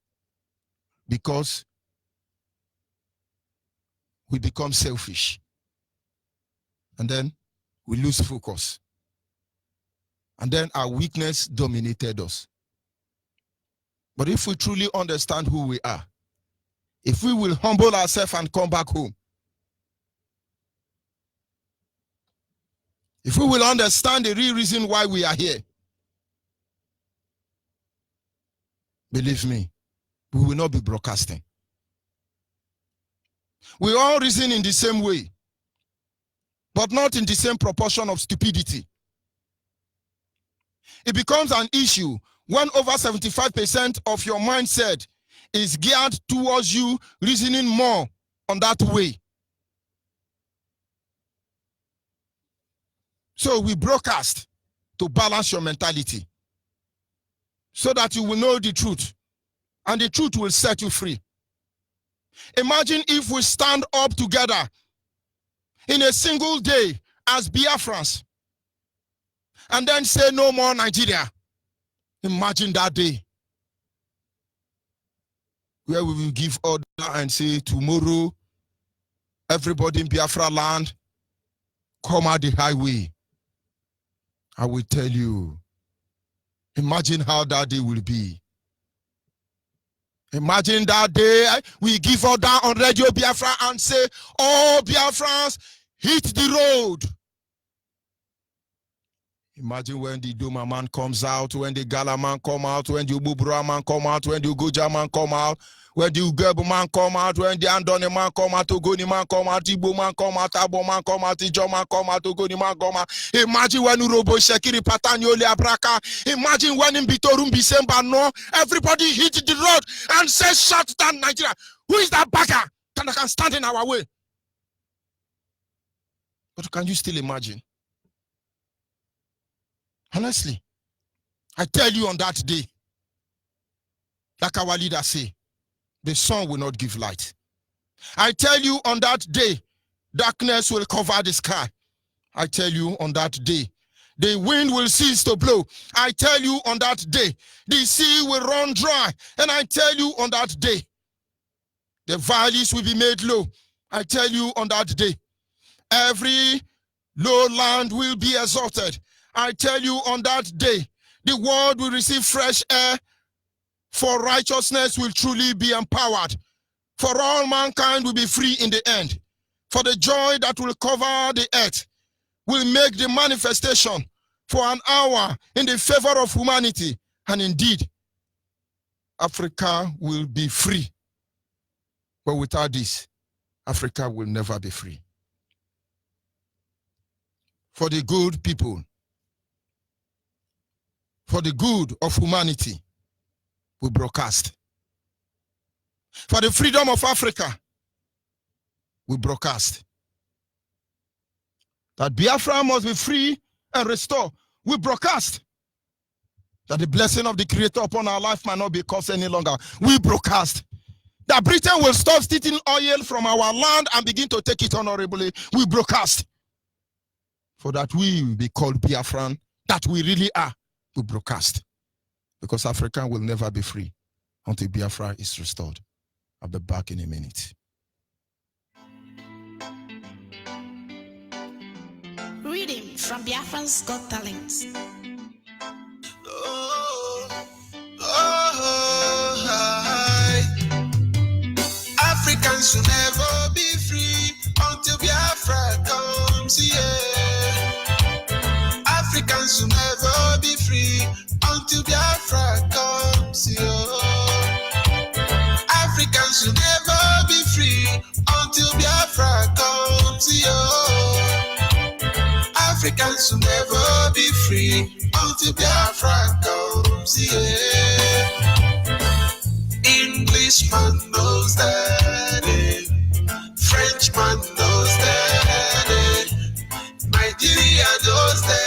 because we become selfish. And then we lose focus. And then our weakness dominated us. But if we truly understand who we are, if we will humble ourselves and come back home, if we will understand the real reason why we are here, believe me, we will not be broadcasting. We all reason in the same way, but not in the same proportion of stupidity. It becomes an issue when over 75% of your mindset is geared towards you reasoning more on that way. So we broadcast to balance your mentality so that you will know the truth and the truth will set you free. Imagine if we stand up together in a single day as Biafrans and then say no more Nigeria. Imagine that day where we will give order and say tomorrow everybody in Biafra land come out the highway. I will tell you, imagine how that day will be. Imagine that day we give order on Radio Biafra and say, all Biafrans hit the road. Imagine when the Doma man comes out, when the Gala man come out, when the Ububura man come out, when the Ugoja man come out, when the Ugebo man come out, when the Andone man come out, Ogoni man come out, Igbo man come out, Abo man come out, Ijo man come out, Ogoni man come out. Imagine when Urobo Shekiri Patanyoli Abraka. Imagine when in Bitorum Bisemba no, everybody hit the road and say, shut down Nigeria. Who is that bagger that can stand in our way? But can you still imagine? Honestly, I tell you on that day, Like our leaders say, the sun will not give light. I tell you, on that day, darkness will cover the sky. I tell you, on that day, the wind will cease to blow. I tell you, on that day, the sea will run dry. And I tell you, on that day, the valleys will be made low. I tell you, on that day, every low land will be exalted. I tell you, on that day, the world will receive fresh air, for righteousness will truly be empowered. For all mankind will be free in the end. For the joy that will cover the earth will make the manifestation for an hour in the favor of humanity. And indeed, Africa will be free. But without this, Africa will never be free. For the good people, for the good of humanity, we broadcast. For the freedom of Africa, we broadcast. That Biafra must be free and restored, we broadcast. That the blessing of the Creator upon our life might not be cursed any longer, we broadcast. That Britain will stop stealing oil from our land and begin to take it honorably, we broadcast. For that we will be called Biafran, that we really are, we broadcast. Because Africa will never be free until Biafra is restored. I'll be back in a minute. Reading from Biafran's Got Talents. Africans will never be free until Biafra comes, yeah. Africans will never be free until Biafra comes, Africans will never be free until Biafra comes, Africans will never be free until Biafra comes, Englishman knows that, Frenchman knows that, Nigeria knows that,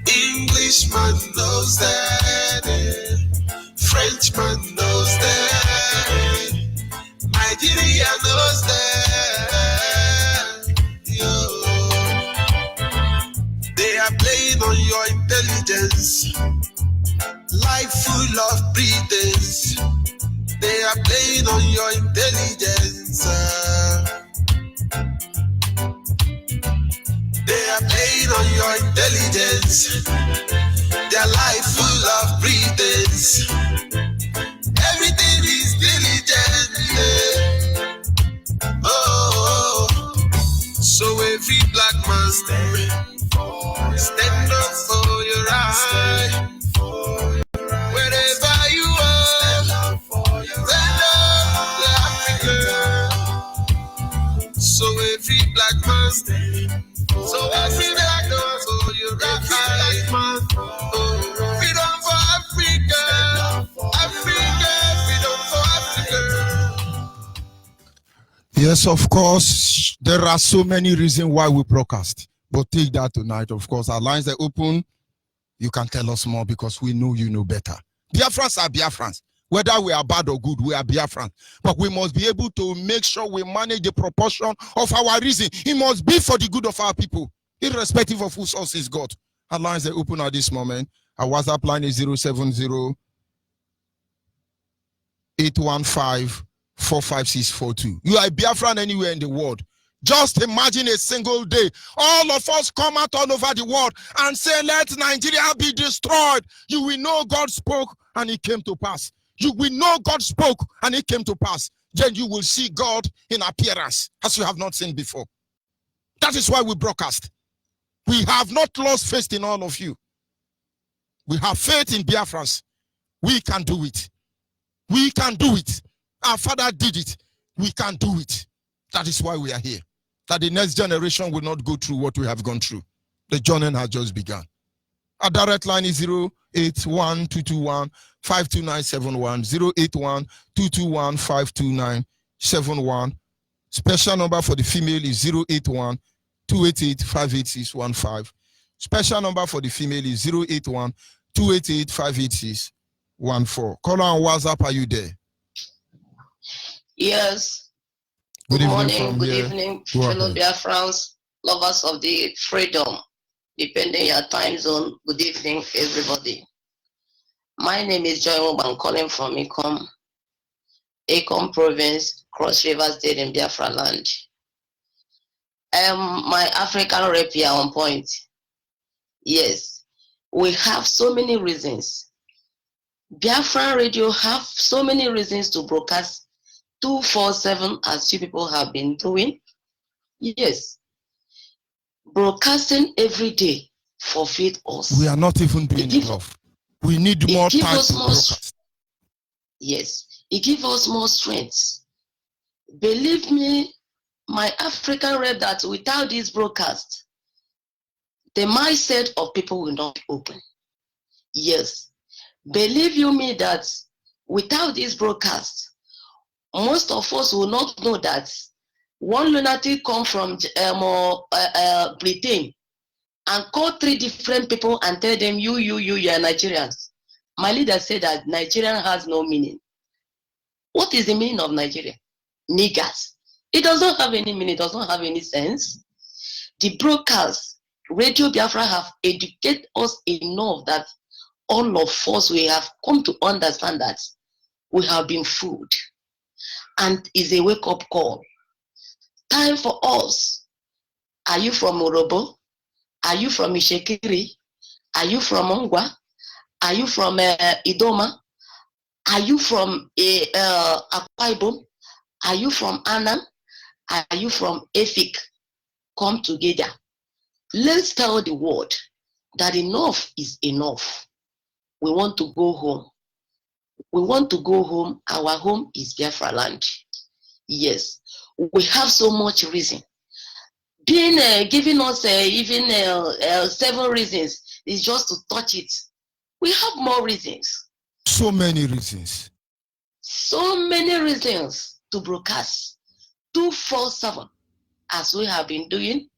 Englishman knows that, Frenchman knows that, Nigeria knows that, they are playing on your intelligence, life full of pretense. They are playing on your intelligence. They are playing on your intelligence. Their life full of pretense. Everything is diligent. Oh, so every black man stand up for your right. Wherever you are, stand up for Africa. So every black man, so every black man for your right. Freedom for Africa, Africa, freedom for Africa. Yes, of course, there are so many reasons why we broadcast. But take that tonight, of course. Our lines are open. You can tell us more because we know you know better. Biafrans are Biafrans. Whether we are bad or good, we are Biafrans. But we must be able to make sure we manage the proportion of our reason. It must be for the good of our people, irrespective of whose source is God. Our lines are open at this moment. Our WhatsApp line is 070-815-45642. You are a Biafran anywhere in the world. Just imagine a single day, all of us come out all over the world and say, let Nigeria be destroyed. You will know God spoke and it came to pass. You will know God spoke and it came to pass. Then you will see God in appearance as you have not seen before. That is why we broadcast. We have not lost faith in all of you. We have faith in Biafrans. We can do it. We can do it. Our father did it. We can do it. That is why we are here. That the next generation will not go through what we have gone through. The journey has just begun. Our direct line is 081-221-52971, 081-221-52971. Special number for the female is 081-288-58615, Special number for the female is 081-288-58614. Call on WhatsApp. Are you there? Yes. Good morning, good evening, fellow Biafrans, lovers of the freedom, depending your time zone. Good evening, everybody. My name is Joy Mob. I'm calling from Ekom Province, Cross River State in Biafra land. My African rep here on point. Yes, we have so many reasons. Biafra Radio have so many reasons to broadcast 247 as you people have been doing. Yes. Broadcasting every day fulfills us. We are not even doing enough. We need more time to broadcast. Yes. It gives us more strength. Believe me, my African rep, that without this broadcast, the mindset of people will not be open. Yes. Believe you me that without this broadcast, most of us will not know that one lunatic come from Britain and call 3 different people and tell them, you are Nigerians. My leader said that Nigerian has no meaning. What is the meaning of Nigeria? Niggers. It doesn't have any meaning, it doesn't have any sense. The broadcast, Radio Biafra have educated us enough that all of us, we have come to understand that we have been fooled. And is a wake-up call. Time for us. Are you from Orobo? Are you from Ishekiri? Are you from Ongwa? Are you from Idoma? Are you from Akwa Ibom? Are you from Anam? Are you from Efik? Come together. Let's tell the world that enough is enough. We want to go home. We want to go home. Our home is Biafra land. Yes, we have so much reason. Being giving us even 7 reasons is just to touch it. We have more reasons. So many reasons. So many reasons to broadcast 247 as we have been doing,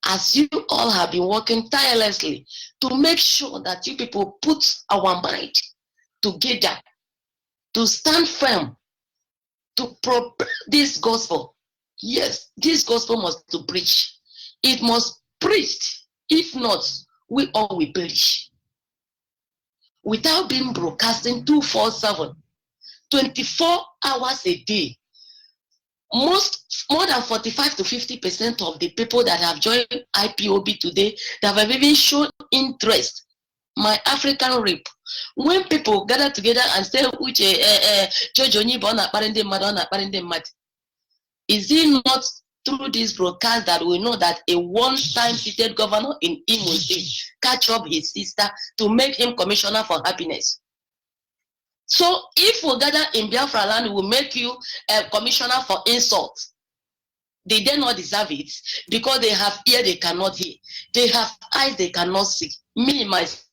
as you all have been working tirelessly to make sure that you people put our mind together to stand firm to propel this gospel. Yes, this gospel must to preach. It must preach. If not, we all will perish. Without being broadcasting 247, 24 hours a day, more than 45 to 50% of the people that have joined IPOB today that have even shown interest. My African rep, when people gather together and say, which Judge Onyibe on apparent mad, is it not through this broadcast that we know that a one-time seated governor in Imo State catch up his sister to make him commissioner for happiness? So if we gather in Biafra land, we will make you a commissioner for insult. They do not deserve it because they have ear they cannot hear. They have eyes they cannot see. Me, myself,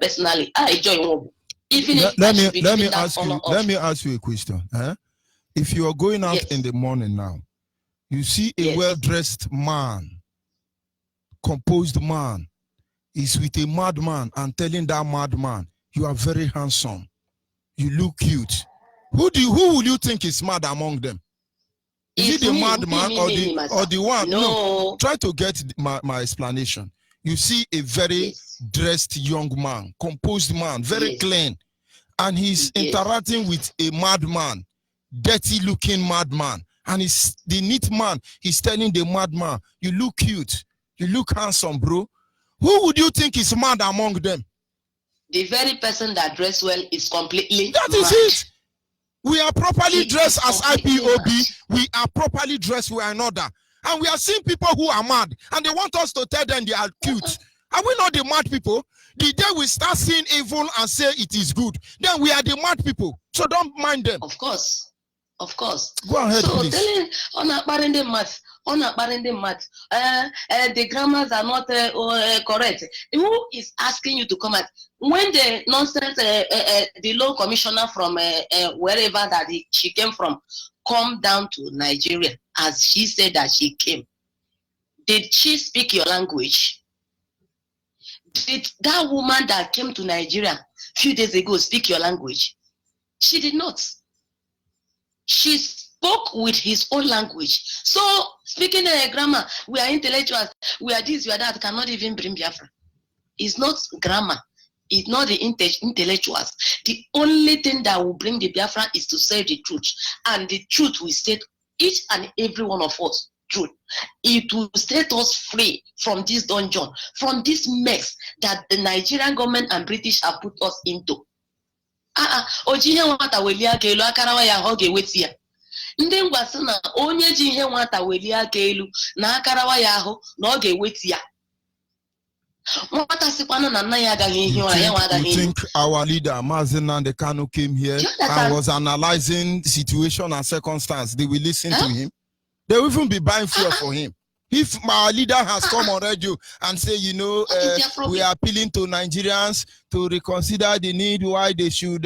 personally, I enjoy. Even if let me ask you a question. Huh? If you are going out in the morning now, you see a well-dressed man, composed man, is with a madman and telling that madman, you are very handsome, you look cute. Who will you think is mad among them? Is it the madman or the one? No. Try to get my explanation. You see a very dressed young man, composed man, very clean, and he's interacting with a madman, dirty-looking madman, and the neat man. He's telling the madman, "You look cute, you look handsome, bro." Who would you think is mad among them? The very person that dressed well is completely That is it. We are properly dressed as IPOB. We are properly dressed. We are in order. And we are seeing people who are mad. And they want us to tell them they are cute. Are we not the mad people? The day we start seeing evil and say it is good, then we are the mad people. So don't mind them. Of course. Of course. Go ahead, so please. Telling on apparent math, the grammars are not correct. Who is asking you to come out? When the nonsense, the law commissioner from wherever that she came from, come down to Nigeria, as she said that she came, did she speak your language? Did that woman that came to Nigeria a few days ago speak your language? She did not. She spoke with his own language. So, speaking a grammar, we are intellectuals, we are this, we are that, cannot even bring Biafra. It's not grammar. It's not the intellectuals. The only thing that will bring the Biafra is to say the truth. And the truth will set each and every one of us truth. It will set us free from this dungeon, from this mess that the Nigerian government and British have put us into. Ojihe nwata welie aka elu akarawa ya ho ga-eweti ya. Ndị ngwa sị na onye ji ihe nwata welie aka elu na akarawa ya ahụ na ọ ga-eweti ya. You think our leader Mazi Nnamdi Kanu came here and was analyzing the situation and circumstance? They will listen to him. They will even be buying fuel for him. If our leader has come on radio and say, you know, we are appealing to Nigerians to reconsider the need why they should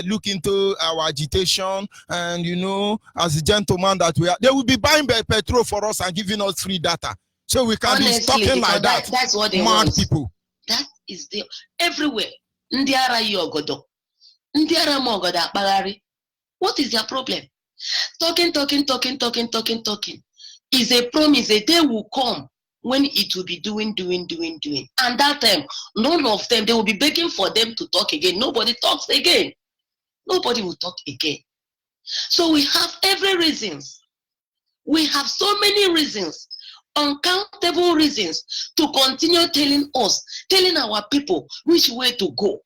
look into our agitation, and you know, as a gentleman that we are, they will be buying petrol for us and giving us free data. So we can be talking like that. That's what they want. People. That is the everywhere. Ndiara yogodo. Ndiara mogoda bagari. What is their problem? Talking is a promise. A day will come when it will be doing. And that time, none of them, they will be begging for them to talk again. Nobody talks again. Nobody will talk again. So we have every reasons. We have so many reasons, uncountable reasons, to continue telling our people which way to go.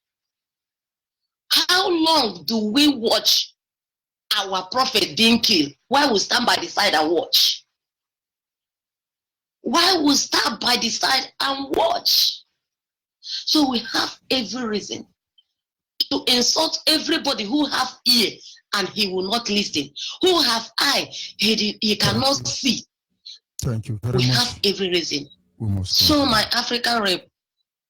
How long do we watch our prophet being killed? Why we stand by the side and watch? Why we stand by the side and watch? So we have every reason to insult everybody who have ear and he will not listen, who have eye, he cannot see. Thank you very much. We have every reason. So my African rep,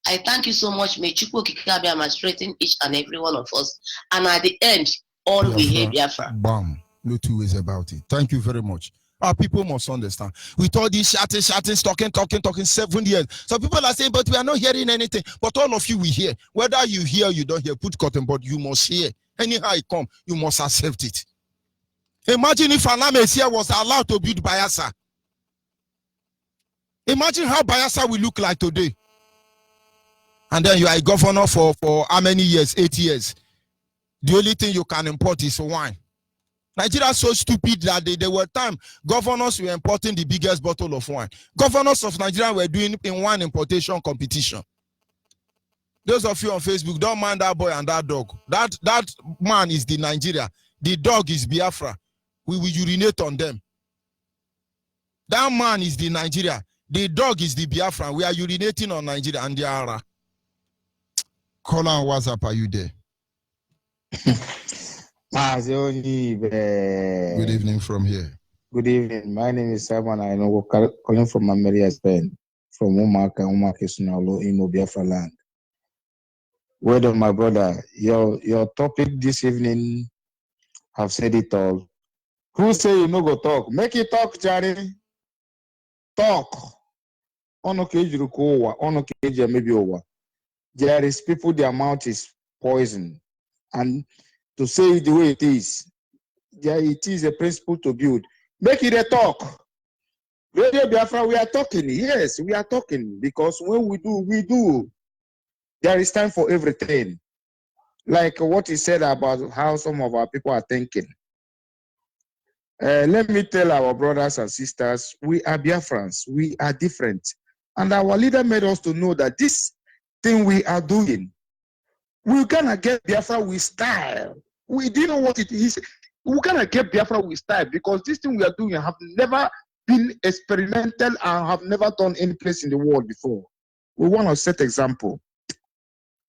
I thank you so much. May Chukwu Kikabia straighten each and every one of us. And at the end, all Biafra, we hear Biafra. Bam. No two ways about it. Thank you very much. Our people must understand. With all these shouting, talking 7 years. So people are saying, but we are not hearing anything. But all of you will hear. Whether you hear or you don't hear, put cotton, but you must hear. Anyhow it come, you must accept it. Imagine if Anamesia was allowed to build Bayelsa. Imagine how Bayelsa will look like today. And then you are a governor for how many years? 8 years. The only thing you can import is wine. Nigeria is so stupid that there were times governors were importing the biggest bottle of wine. Governors of Nigeria were doing in wine importation competition. Those of you on Facebook, don't mind that boy and that dog. That man is the Nigeria. The dog is Biafra. We will urinate on them. That man is the Nigeria. The dog is the Biafra. We are urinating on Nigeria and the Ara. Call on WhatsApp, are you there? Good evening from here. Good evening. My name is Simon. I know calling from Ameria, Spain, from Umaka Sunalo in Biafra land. Well done, my brother. Your topic this evening have said it all. Who say you no go talk? Make it talk, Jerry. Talk. On occasion, maybe over. There is people, their mouth is poison. And to say it the way it is a principle to build. Make it a talk. Radio Biafra, we are talking. Yes, we are talking. Because when we do. There is time for everything. Like what he said about how some of our people are thinking. Let me tell our brothers and sisters, we are Biafrans. We are different. And our leader made us to know that this thing we are doing, we're gonna get Biafra with style. We didn't know what it is. We're gonna get Biafra with style because this thing we are doing have never been experimental and have never done any place in the world before. We want to set example.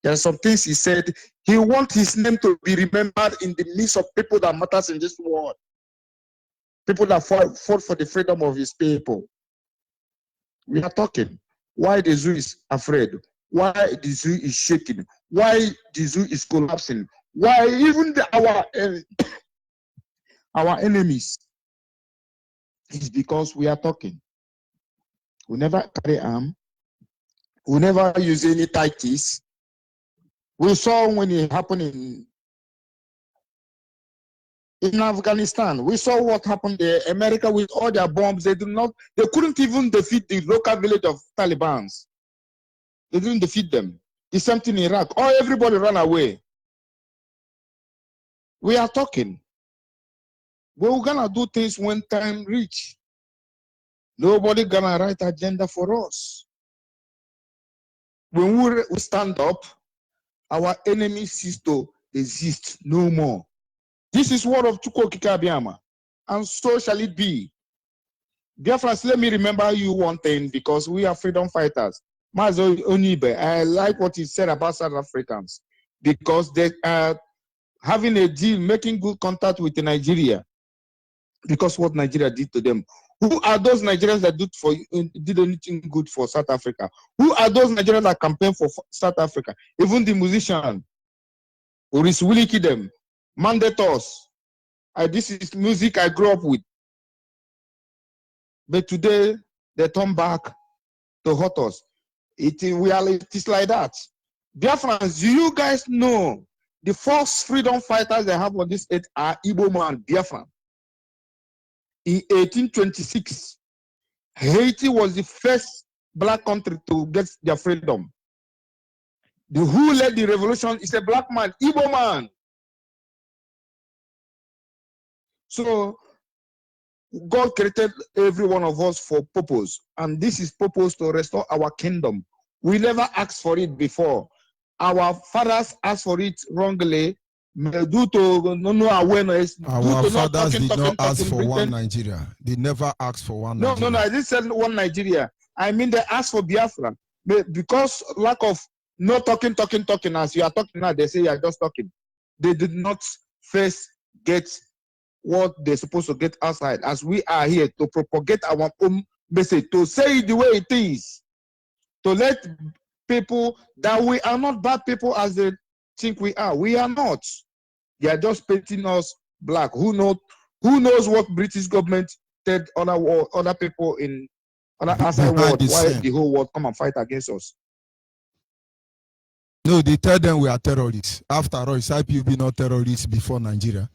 There are some things he said. He wants his name to be remembered in the midst of people that matters in this world. People that fought for the freedom of his people. We are talking. Why the zoo is afraid? Why the zoo is shaking? Why the zoo is collapsing? Why even our enemies? It's because we are talking. We never carry arm. We never use any tactics. We saw when it happened in Afghanistan. We saw what happened there. America with all their bombs, they couldn't even defeat the local village of Taliban. They didn't defeat them. The same thing in Iraq. Oh, everybody ran away. We are talking. We're gonna do things when time reach. Nobody gonna write agenda for us. When we stand up, our enemy cease to exist no more. This is word of Chukwokika Abiyama, and so shall it be. Biafrans, let me remember you one thing, because we are freedom fighters. Mazo Onyibe, I like what he said about South Africans, because they are having a deal, making good contact with Nigeria, because what Nigeria did to them. Who are those Nigerians that did anything good for South Africa? Who are those Nigerians that campaigned for South Africa? Even the musician, Oris Willie Kidem, mandators. This is music I grew up with. But today, they turn back to hurt us. It is like that. Biafrans, do you guys know the first freedom fighters they have on this earth are Igbo man, Biafran? In 1826, Haiti was the first black country to get their freedom. Who led the revolution is a black man, Igbo man. So God created every one of us for purpose, and this is purpose to restore our kingdom. We never asked for it before. Our fathers asked for it wrongly due to no awareness. Our fathers did not ask for one Nigeria. They never asked for one Nigeria. No, I didn't say one Nigeria. I mean, they asked for Biafra. Because lack of no talking, as you are talking now, they say you are just talking. They did not first get what they're supposed to get outside, as we are here to propagate our own message, to say it the way it is, to let people that we are not bad people as they think we are. We are not. They are just painting us black. Who knows what British government did other people in other outside world, why the whole world come and fight against us? No, they tell them we are terrorists. After all, it's IPOB not terrorists before Nigeria.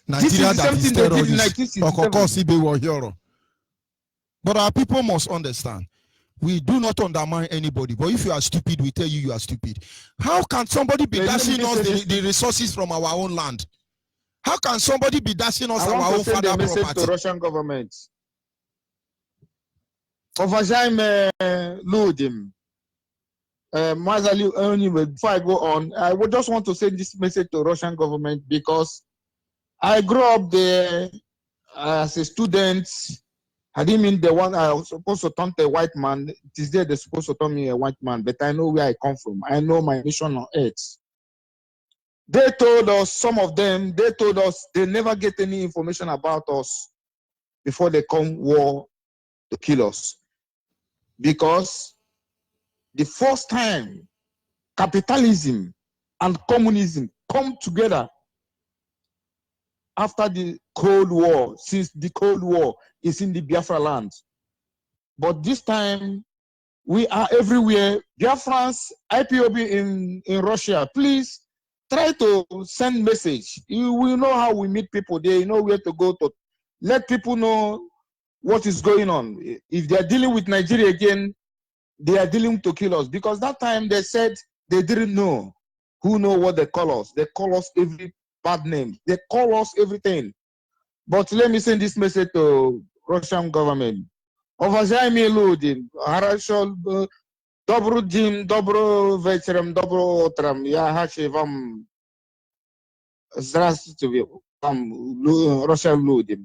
Nigeria that is terrorist. But our people must understand. We do not undermine anybody. But if you are stupid, we tell you are stupid. How can somebody be dashing us the resources from our own land? How can somebody be dashing us our own father property? To Russian government. Уважаемые люди, before I go on, I would just want to send this message to Russian government, because I grew up there as a student. I didn't mean the one I was supposed to turn to a white man. It is there they're supposed to turn me a white man, but I know where I come from. I know my mission on earth. They told us, some of them, they told us they never get any information about us before they come war to kill us. Because the first time capitalism and communism come together after the Cold War, since the Cold War is in the Biafra land. But this time, we are everywhere. Biafrans, IPOB in Russia, please try to send message. You will know how we meet people there. You know where to go to let people know what is going on. If they are dealing with Nigeria again, they are dealing to kill us. Because that time they said they didn't know. Who know what they call us? They call us every bad name. They call us everything. But let me send this message to Russian government. Уважаемые люди, хорошо, добрый день, добрый вечером, доброе утро. Я хочу вам здравствуйте, вам, Russian люди.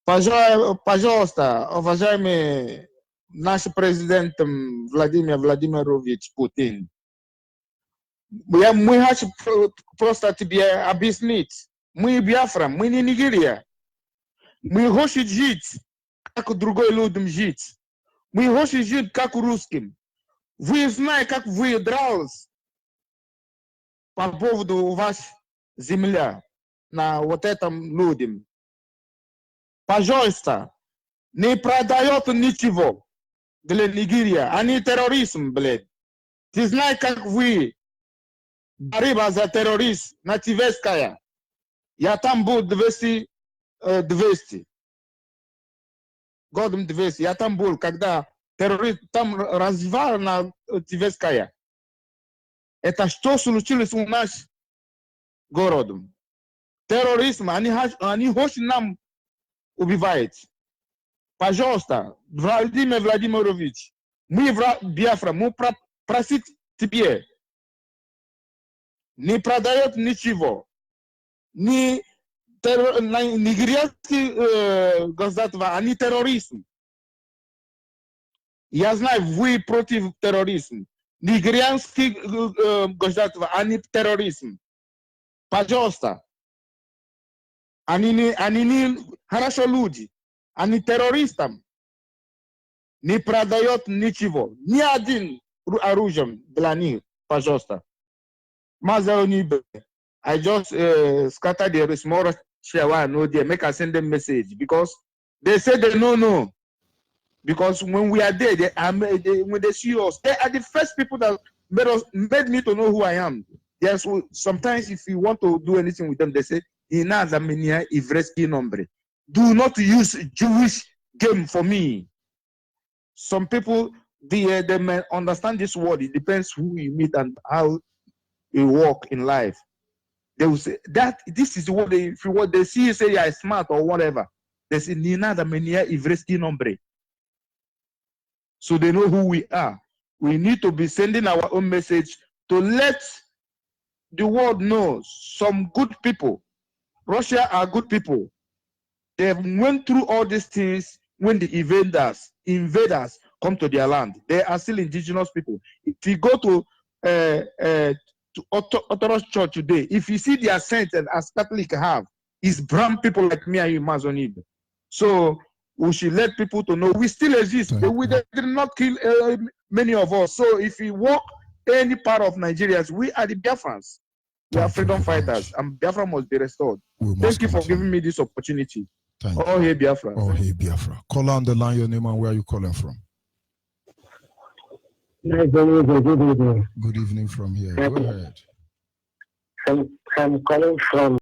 Пожалуйста, уважаемый наш президент Владимир Владимирович Путин. Мы хотим просто тебе объяснить. Мы Биафра, мы не Нигерия. Мы хотим жить, как другой людям жить. Мы хотим жить, как русским. Вы знаете, как вы дрались по поводу вашей земли на вот этом людям. Пожалуйста, не продает ничего. для Nigeria. Они терроризм, блядь. Ты знаешь, как вы борьба за террорист на Тивеская. Я там был 200. Годом 200. Я там был, когда террорист там развал на Тивеская. Это что случилось у нас городом? Терроризм, они очень нам убивают. Пожалуйста, Владимир Владимирович, мы Биафра, мы просим тебе, не продает ничего, не нигерийские государства, они терроризм. Я знаю, вы против терроризма. Нигерийские государства, они терроризм. Пожалуйста. Они не хорошо люди. Они террористам. Не продает ничего. Ни один оружием для них. Пожалуйста. Маза Onyibe. I just scatter the small share no there. Make I send them message because they say they no. Because when we are there, when they see us, they are the first people that made me to know who I am. Yes, sometimes if you want to do anything with them, they say, "Ina Ivreski nombre." Do not use Jewish game for me. Some people they may understand this word. It depends who you meet and how you walk in life. They will say that this is what they see you say you are smart or whatever. They say Nina Damenia Ivreski nombre. So they know who we are. We need to be sending our own message to let the world know some good people. Russia are good people. They went through all these things when the invaders come to their land. They are still indigenous people. If you go to Orthodox Church today, if you see their saints as Catholic have, it's brown people like me and you, Onyibe. So we should let people to know we still exist. We did not kill many of us. So if you walk any part of Nigeria, we are the Biafrans. We are freedom fighters, and Biafra must be restored. Thank you for giving me this opportunity. Oh, hey, Biafra. Oh, hey, Biafra. Call on the line, your name and where are you calling from? Good evening. Good evening from here. Go ahead. I'm calling from